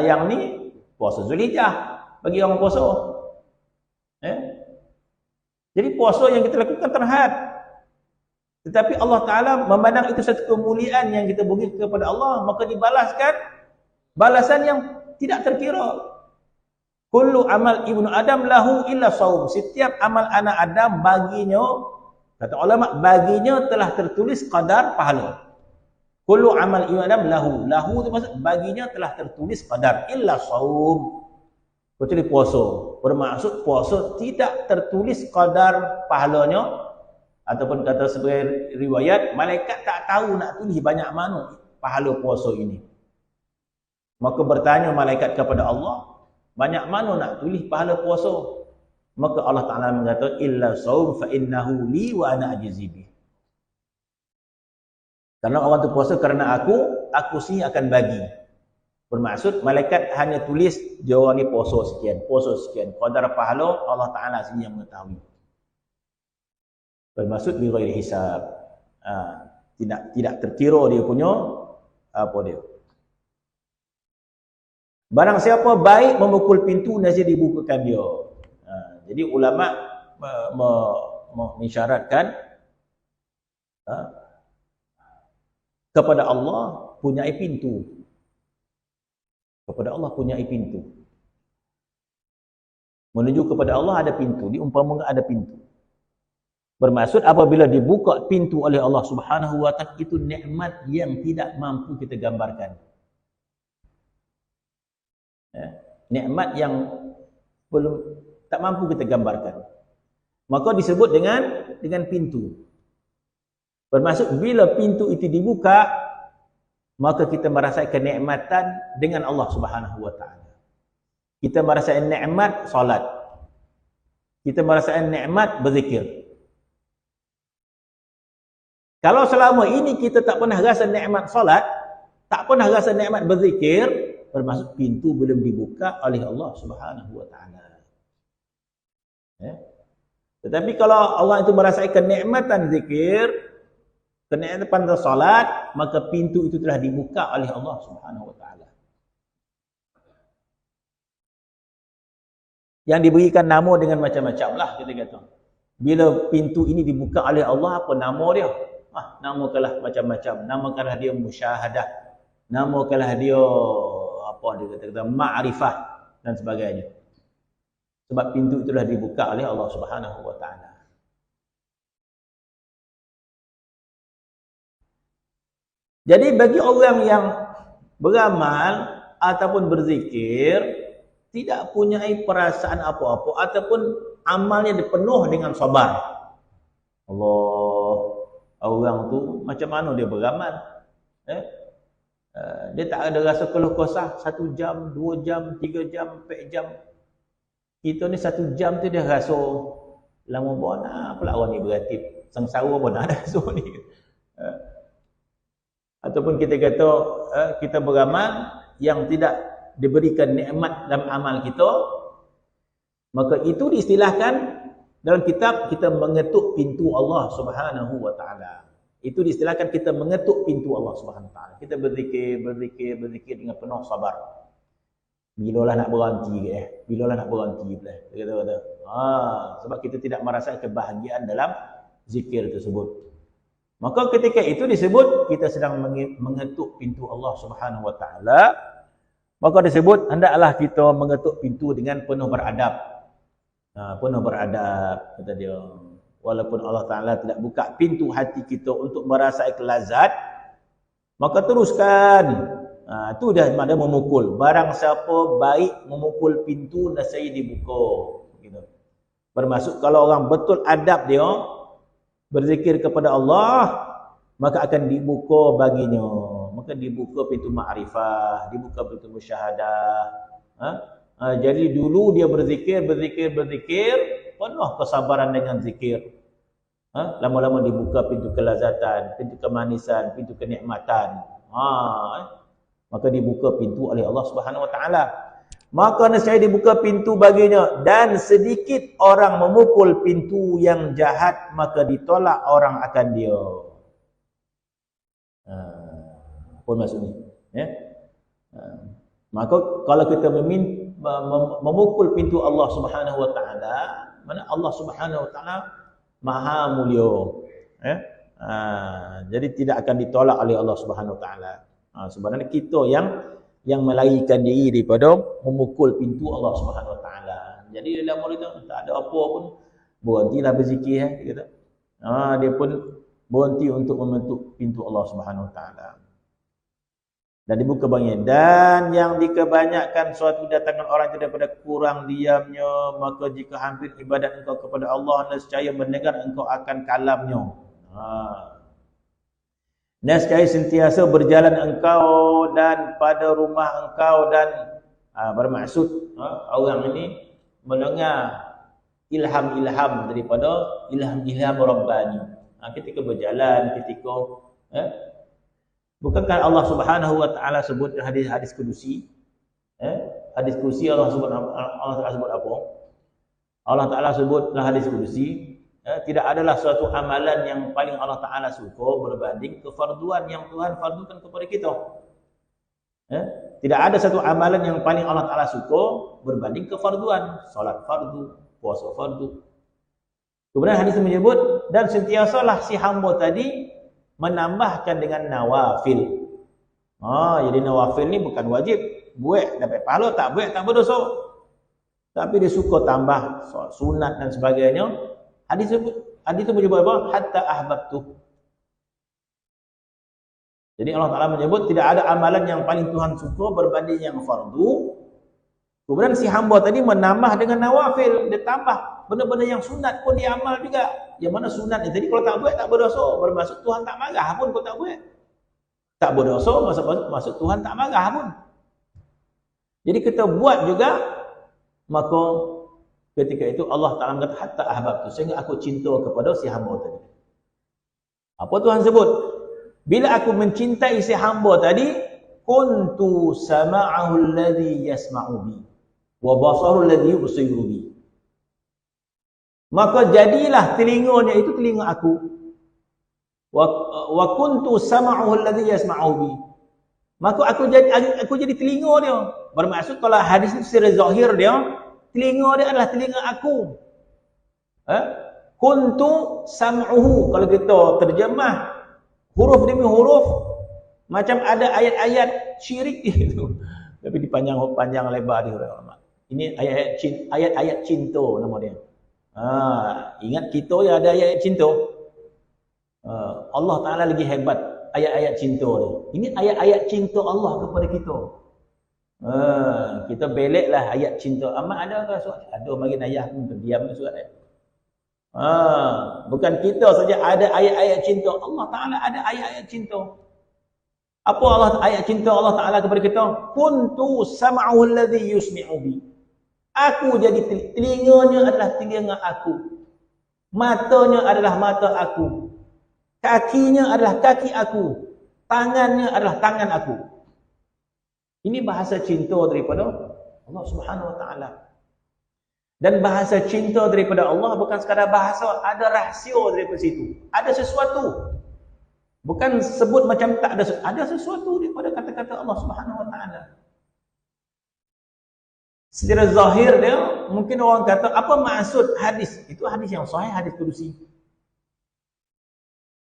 Yang ni puasa Zulhijjah bagi orang puasa. Jadi puasa yang kita lakukan terhad. Tetapi Allah Ta'ala memandang itu satu kemuliaan yang kita beri kepada Allah, maka dibalaskan balasan yang tidak terkira. Kullu amal ibnu Adam lahu illa saum. Setiap amal anak Adam baginya, kata ulama, baginya telah tertulis qadar pahala. Kullu amal ibnu Adam lahu. Lahu itu maksud baginya telah tertulis qadar illa saum. Kecuali puasa. Bermaksud puasa tidak tertulis qadar pahalanya. Ataupun kata sebagai riwayat, malaikat tak tahu nak tulis banyak mana pahala puasa ini. Maka bertanya malaikat kepada Allah, banyak mana nak tulis pahala puasa? Maka Allah Ta'ala mengatakan, illa saum fa innahu li wa ana ajzi bih. Karena orang tu puasa kerana aku sini akan bagi. Bermaksud malaikat hanya tulis dia ni puasa sekian. Qadar pahala Allah Ta'ala sini yang mengetahui. Bermaksud bighairi hisab. Tidak terkira dia punya apa dia. Barang siapa baik memukul pintu, nasib dibukakan dia. Jadi ulama mengisyaratkan kepada Allah punyai pintu. Kepada Allah punyai pintu. Menuju kepada Allah ada pintu. Diumpamakan ada pintu. Bermaksud apabila dibuka pintu oleh Allah Subhanahu wa Ta'ala, itu nikmat yang tidak mampu kita gambarkan. Nikmat yang belum tak mampu kita gambarkan. Maka disebut dengan pintu. Bermaksud bila pintu itu dibuka, maka kita merasakan kenikmatan dengan Allah Subhanahu wa Ta'ala. Kita merasakan nikmat solat. Kita merasakan nikmat berzikir. Kalau selama ini kita tak pernah rasa nikmat solat, tak pernah rasa nikmat berzikir, bermaksud pintu belum dibuka oleh Allah Subhanahu wa taala. Ya. Tetapi kalau Allah itu merasakan kenikmatan zikir, kenikmatan salat, maka pintu itu telah dibuka oleh Allah Subhanahu wa taala. Yang diberikan nama dengan macam-macam lah kita kata. Bila pintu ini dibuka oleh Allah, apa nama dia? Namakanlah macam-macam. Namakanlah dia musyahadah. Namakanlah dia apa dia kata ma'rifah dan sebagainya. Sebab pintu itulah dibuka oleh Allah Subhanahu wa taala. Jadi bagi orang yang beramal ataupun berzikir tidak punya perasaan apa-apa ataupun amalnya dipenuh dengan sabar. Allah, orang tu macam mana dia beramal? Dia tak ada rasa keluh kesah 1 jam, 2 jam, 3 jam, 4 jam. Kita ni 1 jam tu dia rasa lama bona pula orang ni beratib. Sengsara bona dah so ni. Ataupun kita kata kita beramal yang tidak diberikan nikmat dalam amal kita, maka itu diistilahkan dalam kitab kita mengetuk pintu Allah Subhanahu wa taala. Itu diistilahkan kita mengetuk pintu Allah Subhanahu wa taala. Kita berzikir dengan penuh sabar. Bilalah nak berhenti bilalah nak berhenti pula. Dia kata sebab kita tidak merasakan kebahagiaan dalam zikir tersebut. Maka ketika itu disebut kita sedang mengetuk pintu Allah Subhanahu wa taala. Maka disebut hendaklah kita mengetuk pintu dengan penuh beradab. Penuh beradab kata dia. Walaupun Allah Ta'ala tidak buka pintu hati kita untuk merasai kelazat, maka teruskan. Itu dah makna memukul. Barang siapa baik memukul pintu, nescaya dibuka. Gitu. Bermaksud kalau orang betul adab dia, berzikir kepada Allah, maka akan dibuka baginya. Maka dibuka pintu ma'rifah, dibuka pintu musyahadah. Jadi dulu dia berzikir, penuh kesabaran dengan zikir. Lama-lama dibuka pintu kelazatan, pintu kemanisan, pintu kenikmatan. Maka dibuka pintu oleh Allah Subhanahu wa taala. Maka nescaya dibuka pintu baginya, dan sedikit orang memukul pintu yang jahat, maka ditolak orang akan dia. Apa maksudnya? Ya. Maka kalau kita memukul pintu Allah Subhanahu wa taala, mana Allah Subhanahu wa taala Maha mulia. Jadi tidak akan ditolak oleh Allah Subhanahu wa taala. Sebenarnya kita yang melarikan diri daripada memukul pintu Allah Subhanahu wa taala. Jadi dalam mulut tu tak ada apa pun, berhentilah berzikir dia kata. Dia pun berhenti untuk mengetuk pintu Allah Subhanahu wa taala. Dan dibuka baginya. Dan yang dikebanyakan suatu datangan orang itu daripada kurang diamnya, maka jika hampir ibadat engkau kepada Allah, nescaya mendengar engkau akan kalamnya. Nescaya sentiasa berjalan engkau dan pada rumah engkau, dan bermaksud orang ini mendengar ilham-ilham daripada ilham-ilham Rabbani. Ketika berjalan, ketika bukankah Allah Subhanahu wa taala sebut hadis kudusi? Hadis kudusi Allah Taala sebut apa? Allah Taala sebut dalam hadis kudusi, tidak adalah suatu amalan yang paling Allah Taala suka berbanding kefarduan yang Tuhan fardukan kepada kita. Tidak ada satu amalan yang paling Allah Taala suka berbanding kefarduan, salat fardu, puasa fardu. Kemudian hadis menyebut, dan sentiasalah si hamba tadi menambahkan dengan nawafil. Jadi nawafil ni bukan wajib. Buat dapat pahala, tak buat tak berdosa. Tapi dia suka tambah sunat dan sebagainya. Hadis itu menyebut apa? Hatta ahbabtu. Jadi Allah Ta'ala menyebut tidak ada amalan yang paling Tuhan suka berbanding yang fardu. Kemudian si hamba tadi menambah dengan nawafil. Dia tambah benda-benda yang sunat pun dia amal juga. Yang mana sunat ni tadi kalau tak buat tak berdosa, bermaksud Tuhan tak marah pun kalau tak buat. Tak berdosa maksud Tuhan tak marah pun. Jadi kita buat juga, maka ketika itu Allah Ta'ala kata hatta ahbabtu, sehingga aku cinta kepada si hamba tadi. Apa Tuhan sebut? Bila aku mencintai si hamba tadi, kuntu sama'ahu alladhi yasma'u bi wa basaru alladhi yubsiru bi. Maka jadilah telinganya itu telinga aku. Wa kuntu sama'ahu alladhi yasma'u bi. Maka aku jadi telinga dia. Bermaksud kalau hadis itu secara zahir dia, telinga dia adalah telinga aku. Kuntu sam'uhu. Kalau kita terjemah huruf demi huruf, macam ada ayat-ayat syirik itu. Tapi dipanjang lebar di ulama. Ini ayat-ayat cinta nama dia. Ingat kita ya ada ayat cinta. Allah Ta'ala lagi hebat ayat-ayat cinta dia. Ini ayat-ayat cinta Allah kepada kita. Kita beliklah ayat cinta. Amat ada ke surat? Ada bagi ayah pun terdiam surat dia. Bukan kita saja ada ayat-ayat cinta. Allah Ta'ala ada ayat-ayat cinta. Apa ayat cinta Allah Ta'ala kepada kita? Kuntu sam'ahu alladhi yusmi'u bi. Aku jadi telinganya adalah telinga aku. Matanya adalah mata aku. Kakinya adalah kaki aku. Tangannya adalah tangan aku. Ini bahasa cinta daripada Allah Subhanahu Wa Ta'ala. Dan bahasa cinta daripada Allah bukan sekadar bahasa, ada rahsia daripada situ. Ada sesuatu. Bukan sebut macam tak ada sesuatu daripada kata-kata Allah Subhanahu Wa Ta'ala. Secara zahir dia, mungkin orang kata, apa maksud hadis? Itu hadis yang sahih, hadis kudusi.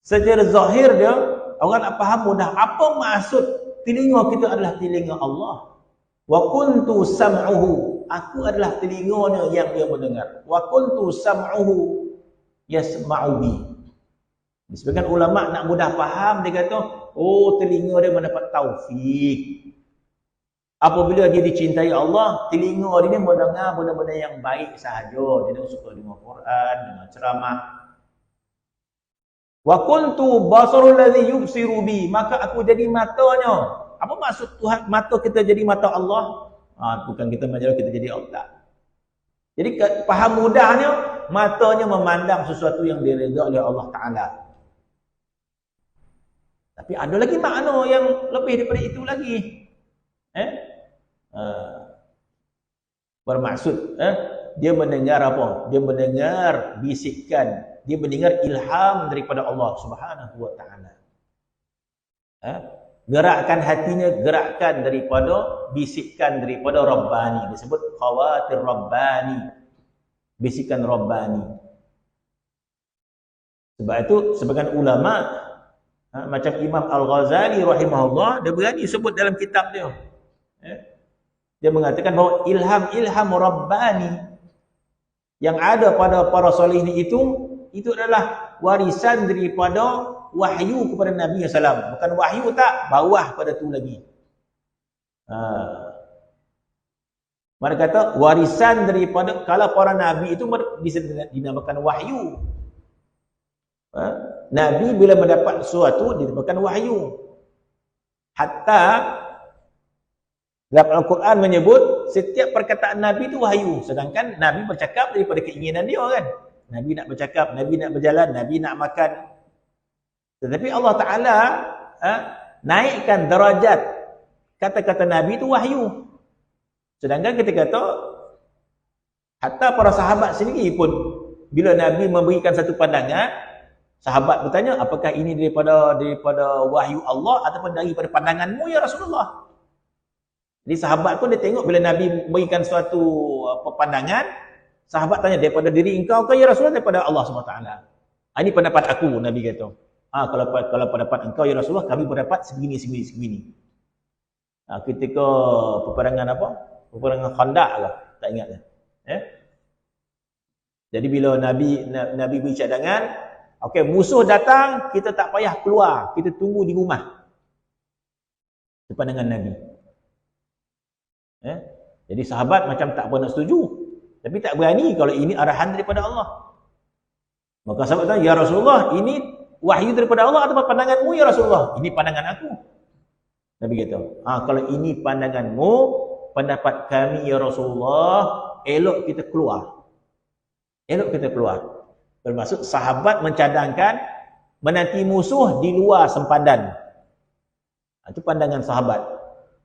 Secara zahir dia, orang nak faham mudah. Apa maksud telinga kita adalah telinga Allah? Wa kuntu sam'uhu. Aku adalah telinganya yang dia mendengar. Wa kuntu sam'uhu yasma'u bi. Sebagian ulama nak mudah faham, dia kata, oh telinga dia mendapat taufik. Apabila dia dicintai Allah, telinga dia mendengar benda-benda yang baik sahaja. Dia suka dengar Quran, dengar ceramah. Wa kuntu basarul ladzi yubsiru bi. Maka aku jadi matanya. Apa maksud Tuhan mata kita jadi mata Allah? Bukan kita menjadi kita jadi Allah. Jadi faham mudahnya, matanya memandang sesuatu yang diridai oleh Allah Ta'ala. Tapi ada lagi makna yang lebih daripada itu lagi. Bermaksud dia mendengar apa? Dia mendengar bisikan, dia mendengar ilham daripada Allah Subhanahu Wa Ta'ala. Gerakkan hatinya, gerakkan daripada bisikan daripada Rabbani. Disebut khawatir Rabbani, bisikan Rabbani. Sebab itu sebagian ulama macam Imam Al-Ghazali rahimahullah, dia berani sebut dalam kitab dia. Dia mengatakan bahawa ilham Rabbani yang ada pada para solihin itu adalah warisan daripada wahyu kepada Nabi SAW. Bukan wahyu tak, bawah pada tu lagi. Mereka kata warisan daripada, kalau para Nabi itu bisa dinamakan wahyu. Nabi bila mendapat sesuatu dinamakan wahyu. Hatta dalam Al-Quran menyebut setiap perkataan Nabi itu wahyu. Sedangkan Nabi bercakap daripada keinginan dia kan. Nabi nak bercakap, Nabi nak berjalan, Nabi nak makan. Tetapi Allah Ta'ala naikkan darajat kata-kata Nabi itu wahyu. Sedangkan kita kata, hatta para sahabat sendiri pun, bila Nabi memberikan satu pandangan, sahabat bertanya, apakah ini daripada wahyu Allah ataupun daripada pandanganmu ya Rasulullah? Jadi sahabat pun dia tengok bila Nabi memberikan suatu pandangan, sahabat tanya, daripada diri engkau ke ya Rasulullah, daripada Allah SWT? Ini pendapat aku, Nabi kata. Kalau pendapat engkau ya Rasulullah, kami pendapat segini. Ketika peperangan apa? Peperangan Khandaq ke? Tak ingat dah. Jadi bila Nabi beri cadangan, okey, musuh datang, kita tak payah keluar, kita tunggu di rumah. Itu pandangan Nabi. Jadi sahabat macam tak pernah setuju, tapi tak berani kalau ini arahan daripada Allah. Maka sahabat tanya, ya Rasulullah, ini wahyu daripada Allah atau pandanganmu ya Rasulullah? Ini pandangan aku. Nabi kata, kalau ini pandanganmu, pendapat kami ya Rasulullah, elok kita keluar. Bermaksud sahabat mencadangkan menanti musuh di luar sempadan. Itu pandangan sahabat.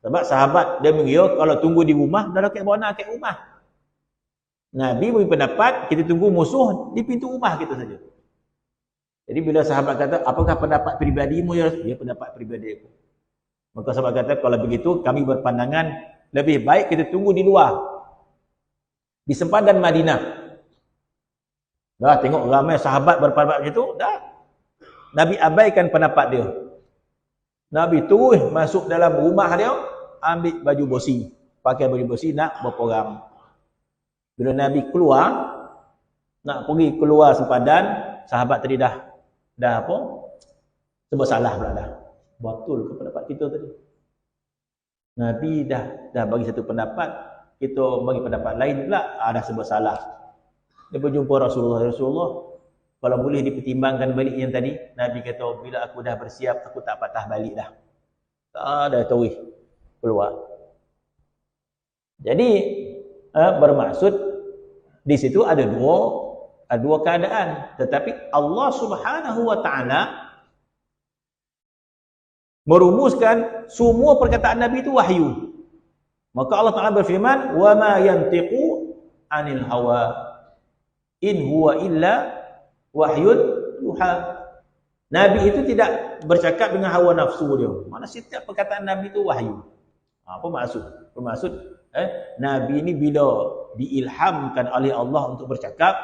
Sebab sahabat dia mengira kalau tunggu di rumah, dah rakyat bawa nak kat rumah. Nabi beri pendapat, kita tunggu musuh di pintu rumah kita saja. Jadi bila sahabat kata, apakah pendapat peribadimu? Ya, pendapat peribadi aku. Maka sahabat kata, kalau begitu kami berpandangan lebih baik kita tunggu di luar. Di sempadan Madinah. Dah tengok ramai sahabat berpendapat macam dah. Nabi abaikan pendapat dia. Nabi terus masuk dalam rumah dia, ambil baju besi. Pakai baju besi nak berperang. Bila Nabi keluar, nak pergi keluar sempadan, sahabat tadi dah apa? Sebab salah pula dah. Betul ke pendapat kita tadi? Nabi dah bagi satu pendapat, kita bagi pendapat lain pula, dah sebab salah. Dia berjumpa Rasulullah, kalau boleh dipertimbangkan balik yang tadi, Nabi kata, bila aku dah bersiap, aku tak patah balik dah. Dah terus keluar. Jadi bermaksud di situ ada dua keadaan, tetapi Allah Subhanahu wa taala merumuskan semua perkataan Nabi itu wahyu. Maka Allah Taala berfirman, "Wa ma yantiqu 'anil hawa in huwa illa wahyun yuha." Nabi itu tidak bercakap dengan hawa nafsu dia. Mana setiap perkataan Nabi itu wahyu. Apa maksud? Bermaksud Nabi ini bila diilhamkan oleh Allah untuk bercakap,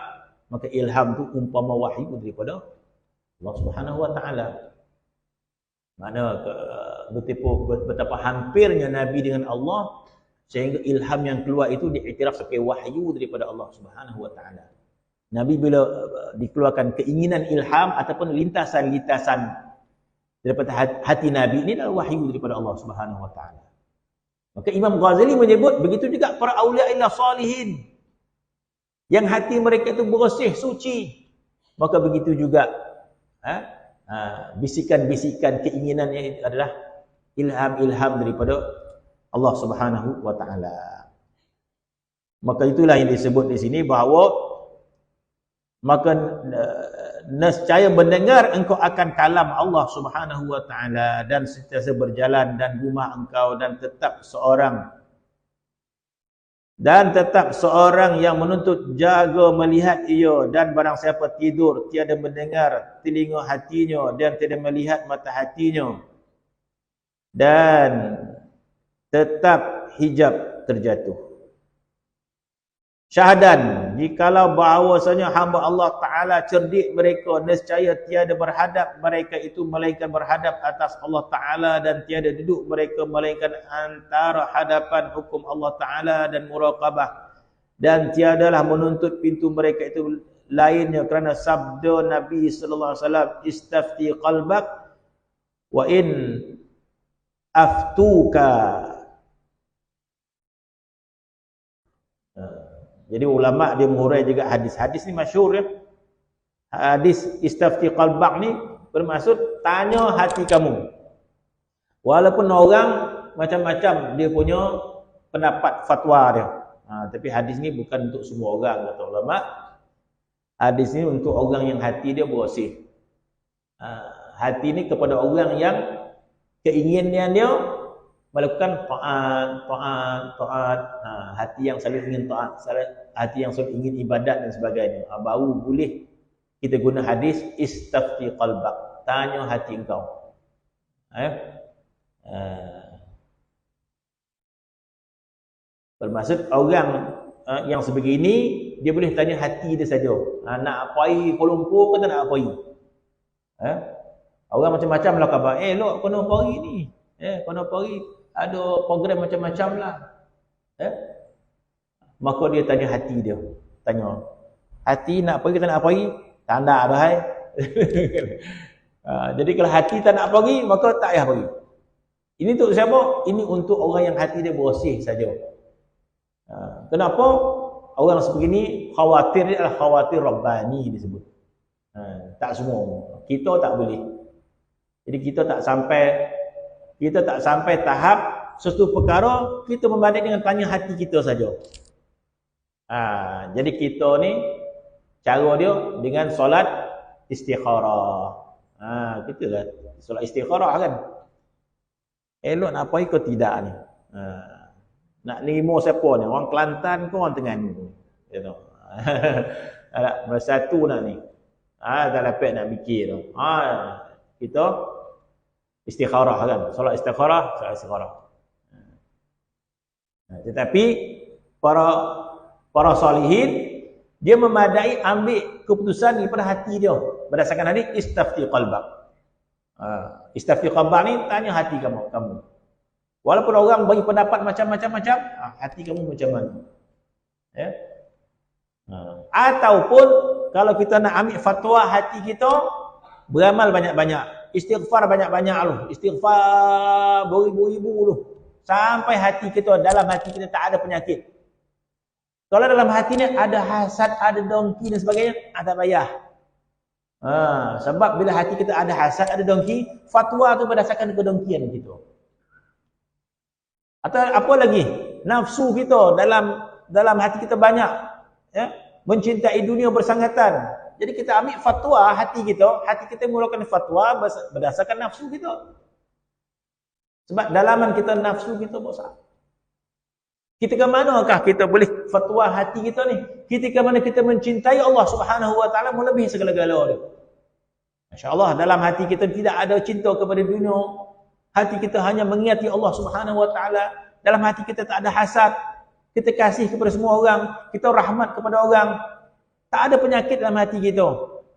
maka ilham itu umpama wahyu daripada Allah Subhanahu wa taala. Mana betapa hampirnya Nabi dengan Allah sehingga ilham yang keluar itu diiktiraf sebagai wahyu daripada Allah Subhanahu wa taala. Nabi bila dikeluarkan keinginan ilham ataupun lintasan-lintasan daripada hati Nabi ini adalah wahyu daripada Allah Subhanahu wa taala. Maka Imam Ghazali menyebut begitu juga para aulia illah salihin yang hati mereka itu bersih, suci. Maka begitu juga bisikan-bisikan keinginannya adalah ilham-ilham daripada Allah Subhanahu wa taala. Maka itulah yang disebut di sini bahawa maka nescaya mendengar engkau akan kalam Allah Subhanahu wa taala dan sentiasa berjalan dan rumah engkau dan tetap seorang yang menuntut jaga melihat ia, dan barang siapa tidur tiada mendengar telinga hatinya dan tiada melihat mata hatinya, dan tetap hijab terjatuh. Syahadan, jikalau bahawasanya hamba Allah Ta'ala cerdik mereka, nescaya tiada berhadap mereka itu melainkan berhadap atas Allah Ta'ala, dan tiada duduk mereka melainkan antara hadapan hukum Allah Ta'ala dan muraqabah, dan tiadalah menuntut pintu mereka itu lainnya kerana sabda Nabi sallallahu alaihi wasallam, istafti qalbak wa in aftuka. Jadi ulama dia mengurai juga hadis-hadis ni masyhur ya. Hadis istafti qalbak ni bermaksud tanya hati kamu. Walaupun orang macam-macam dia punya pendapat fatwa dia. Tapi hadis ni bukan untuk semua orang kata ulama. Hadis ni untuk orang yang hati dia bersih. Hati ni kepada orang yang keinginan dia melakukan taat. Hati yang selalu ingin taat, hati yang selalu ingin ibadat dan sebagainya. Baru boleh kita guna hadis istafti qalbak, tanya hati engkau. Bermaksud orang yang sebegini dia boleh tanya hati dia saja. Nak apai Kuala Lumpur ke tak nak apai? Orang macam-macam lah khabar. Lok kena pergi ni. Kena pergi. Ada program macam-macam lah. Maka dia tanya hati dia. Tanya. Hati nak pergi tak nak pergi? Tanda dah hai. Jadi kalau hati tak nak pergi, maka tak payah pergi. Ini untuk siapa? Ini untuk orang yang hati dia bersih saja. Kenapa? Orang sebegini khawatir dia adalah khawatir Rabbani disebut. Tak semua. Kita tak boleh. Jadi kita tak sampai tahap sesuatu perkara kita membanding dengan tanya hati kita saja. Jadi kita ni cara dia dengan solat istikharah. Kita lah solat istikharah kan. Elok nak apa ikut tidak ni. Nak nerima siapa ni? Orang Kelantan ke orang Terengganu? You know. Ada bersatu nak ni. Tak dapat nak fikir tu. Kita istikharah kan. Solat istikharah. Tetapi para salihin dia memadai ambil keputusan daripada hati dia berdasarkan hadis istafti qalbak. Istafti qalbak ni tanya hati kamu. Walaupun orang bagi pendapat macam-macam, hati kamu macam mana? Ya. Ataupun kalau kita nak ambil fatwa hati kita, beramal banyak-banyak, istighfar banyak-banyak lu, istighfar beribu-ribu lu, sampai hati kita, dalam hati kita tak ada penyakit. Kalau dalam hati ni ada hasad, ada dongki dan sebagainya, tak payah. Sebab bila hati kita ada hasad, ada dongki, fatwa tu berdasarkan kedongkian kita. Atau apa lagi? Nafsu kita dalam hati kita banyak, ya, mencintai dunia bersangatan. Jadi kita ambil fatwa hati kita mulakan fatwa berdasarkan nafsu kita. Sebab dalaman kita nafsu kita besar. Ketika manakah kita boleh fatwa hati kita ni? Ketika mana kita mencintai Allah Subhanahu wa taala melebihi segala-galanya. Masya-Allah, dalam hati kita tidak ada cinta kepada dunia. Hati kita hanya mengingati Allah Subhanahu wa taala. Dalam hati kita tak ada hasad. Kita kasih kepada semua orang, kita rahmat kepada orang. Tak ada penyakit dalam hati kita.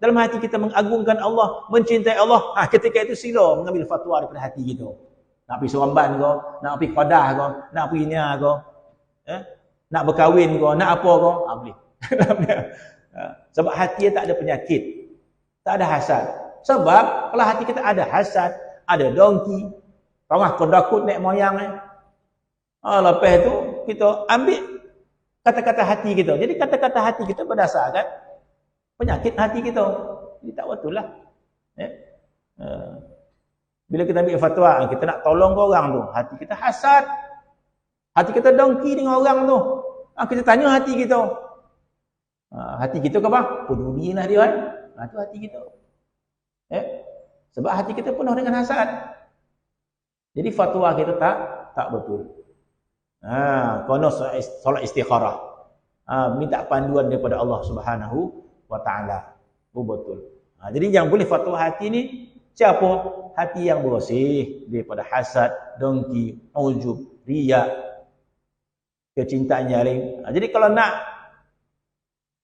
Dalam hati kita mengagungkan Allah, mencintai Allah. Ketika itu sila mengambil fatwa daripada hati kita. Nak pergi Seremban ke, nak pergi Kedah ke, nak pergi Nia ke, nak berkahwin ke, nak apa ke, boleh. Sebab hati tak ada penyakit, tak ada hasad. Sebab kalau hati kita ada hasad, ada dongki, tengah kedakut naik moyang lepas tu kita ambil kata-kata hati kita. Jadi kata-kata hati kita berdasarkan penyakit hati kita. Jadi tak betul lah. Bila kita ambil fatwa, kita nak tolong ke orang tu, hati kita hasad, hati kita dongki dengan orang tu, kita tanya hati kita. Hati kita ke apa? Pedulilah dia kan. Itu hati kita. Sebab hati kita penuh dengan hasad. Jadi fatwa kita tak betul. Kono solat istikharah. Minta panduan daripada Allah Subhanahu wa taala. Betul. Jadi yang boleh fatwa hati ni siapa? Hati yang bersih daripada hasad, dongki, ujub, riya, kecintaan yang lain. Jadi kalau nak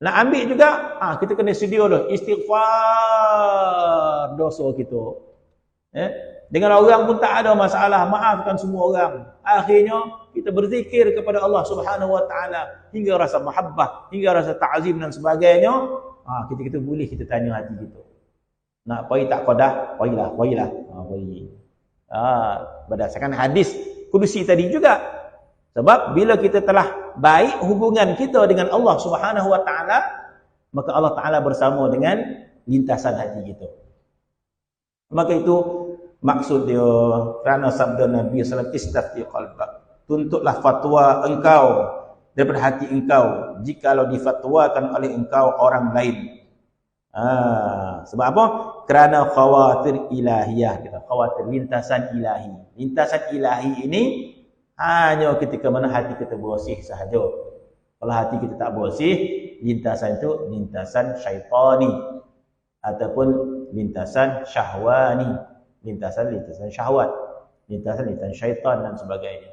ambil juga, kita kena sedia dulu istighfar dosa kita. Dengan orang pun tak ada masalah, maafkan semua orang. Akhirnya kita berzikir kepada Allah Subhanahu wa taala hingga rasa mahabbah, hingga rasa ta'zim dan sebagainya. Kita boleh kita tanya hati kita. Nak pergi tak qadah? Pergilah. Pergi. Berdasarkan hadis kudusi tadi juga. Sebab bila kita telah baik hubungan kita dengan Allah Subhanahu wa taala, maka Allah taala bersama dengan lintasan hati kita. Maka itu maksud dia, kerana sabda Nabi sallallahu alaihi wasallam istafti qalbak. Tuntutlah fatwa engkau daripada hati engkau jikalau difatwakan oleh engkau orang lain. Sebab apa? Kerana khawatir ilahiyah, kita khawatir lintasan ilahi. Lintasan ilahi ini hanya ketika mana hati kita bersih sahaja. Kalau hati kita tak bersih, lintasan itu lintasan syaitani ataupun lintasan syahwani, lintasan syahwat, lintasan syaitan dan sebagainya.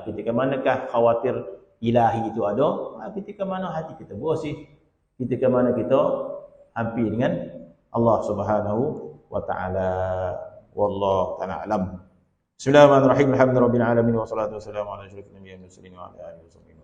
Ketika manakah khawatir ilahi itu ada? Ketika mana hati kita bersih, ketika mana kita hampir dengan Allah Subhanahu wa taala. Wallahu ta'ala alam. Bismillahirrahmanirrahim. Alhamdulillahirabbil alamin wassalatu wassalamu ala asyrofil anbiya'i wal mursalin wa ala alihi wasallam.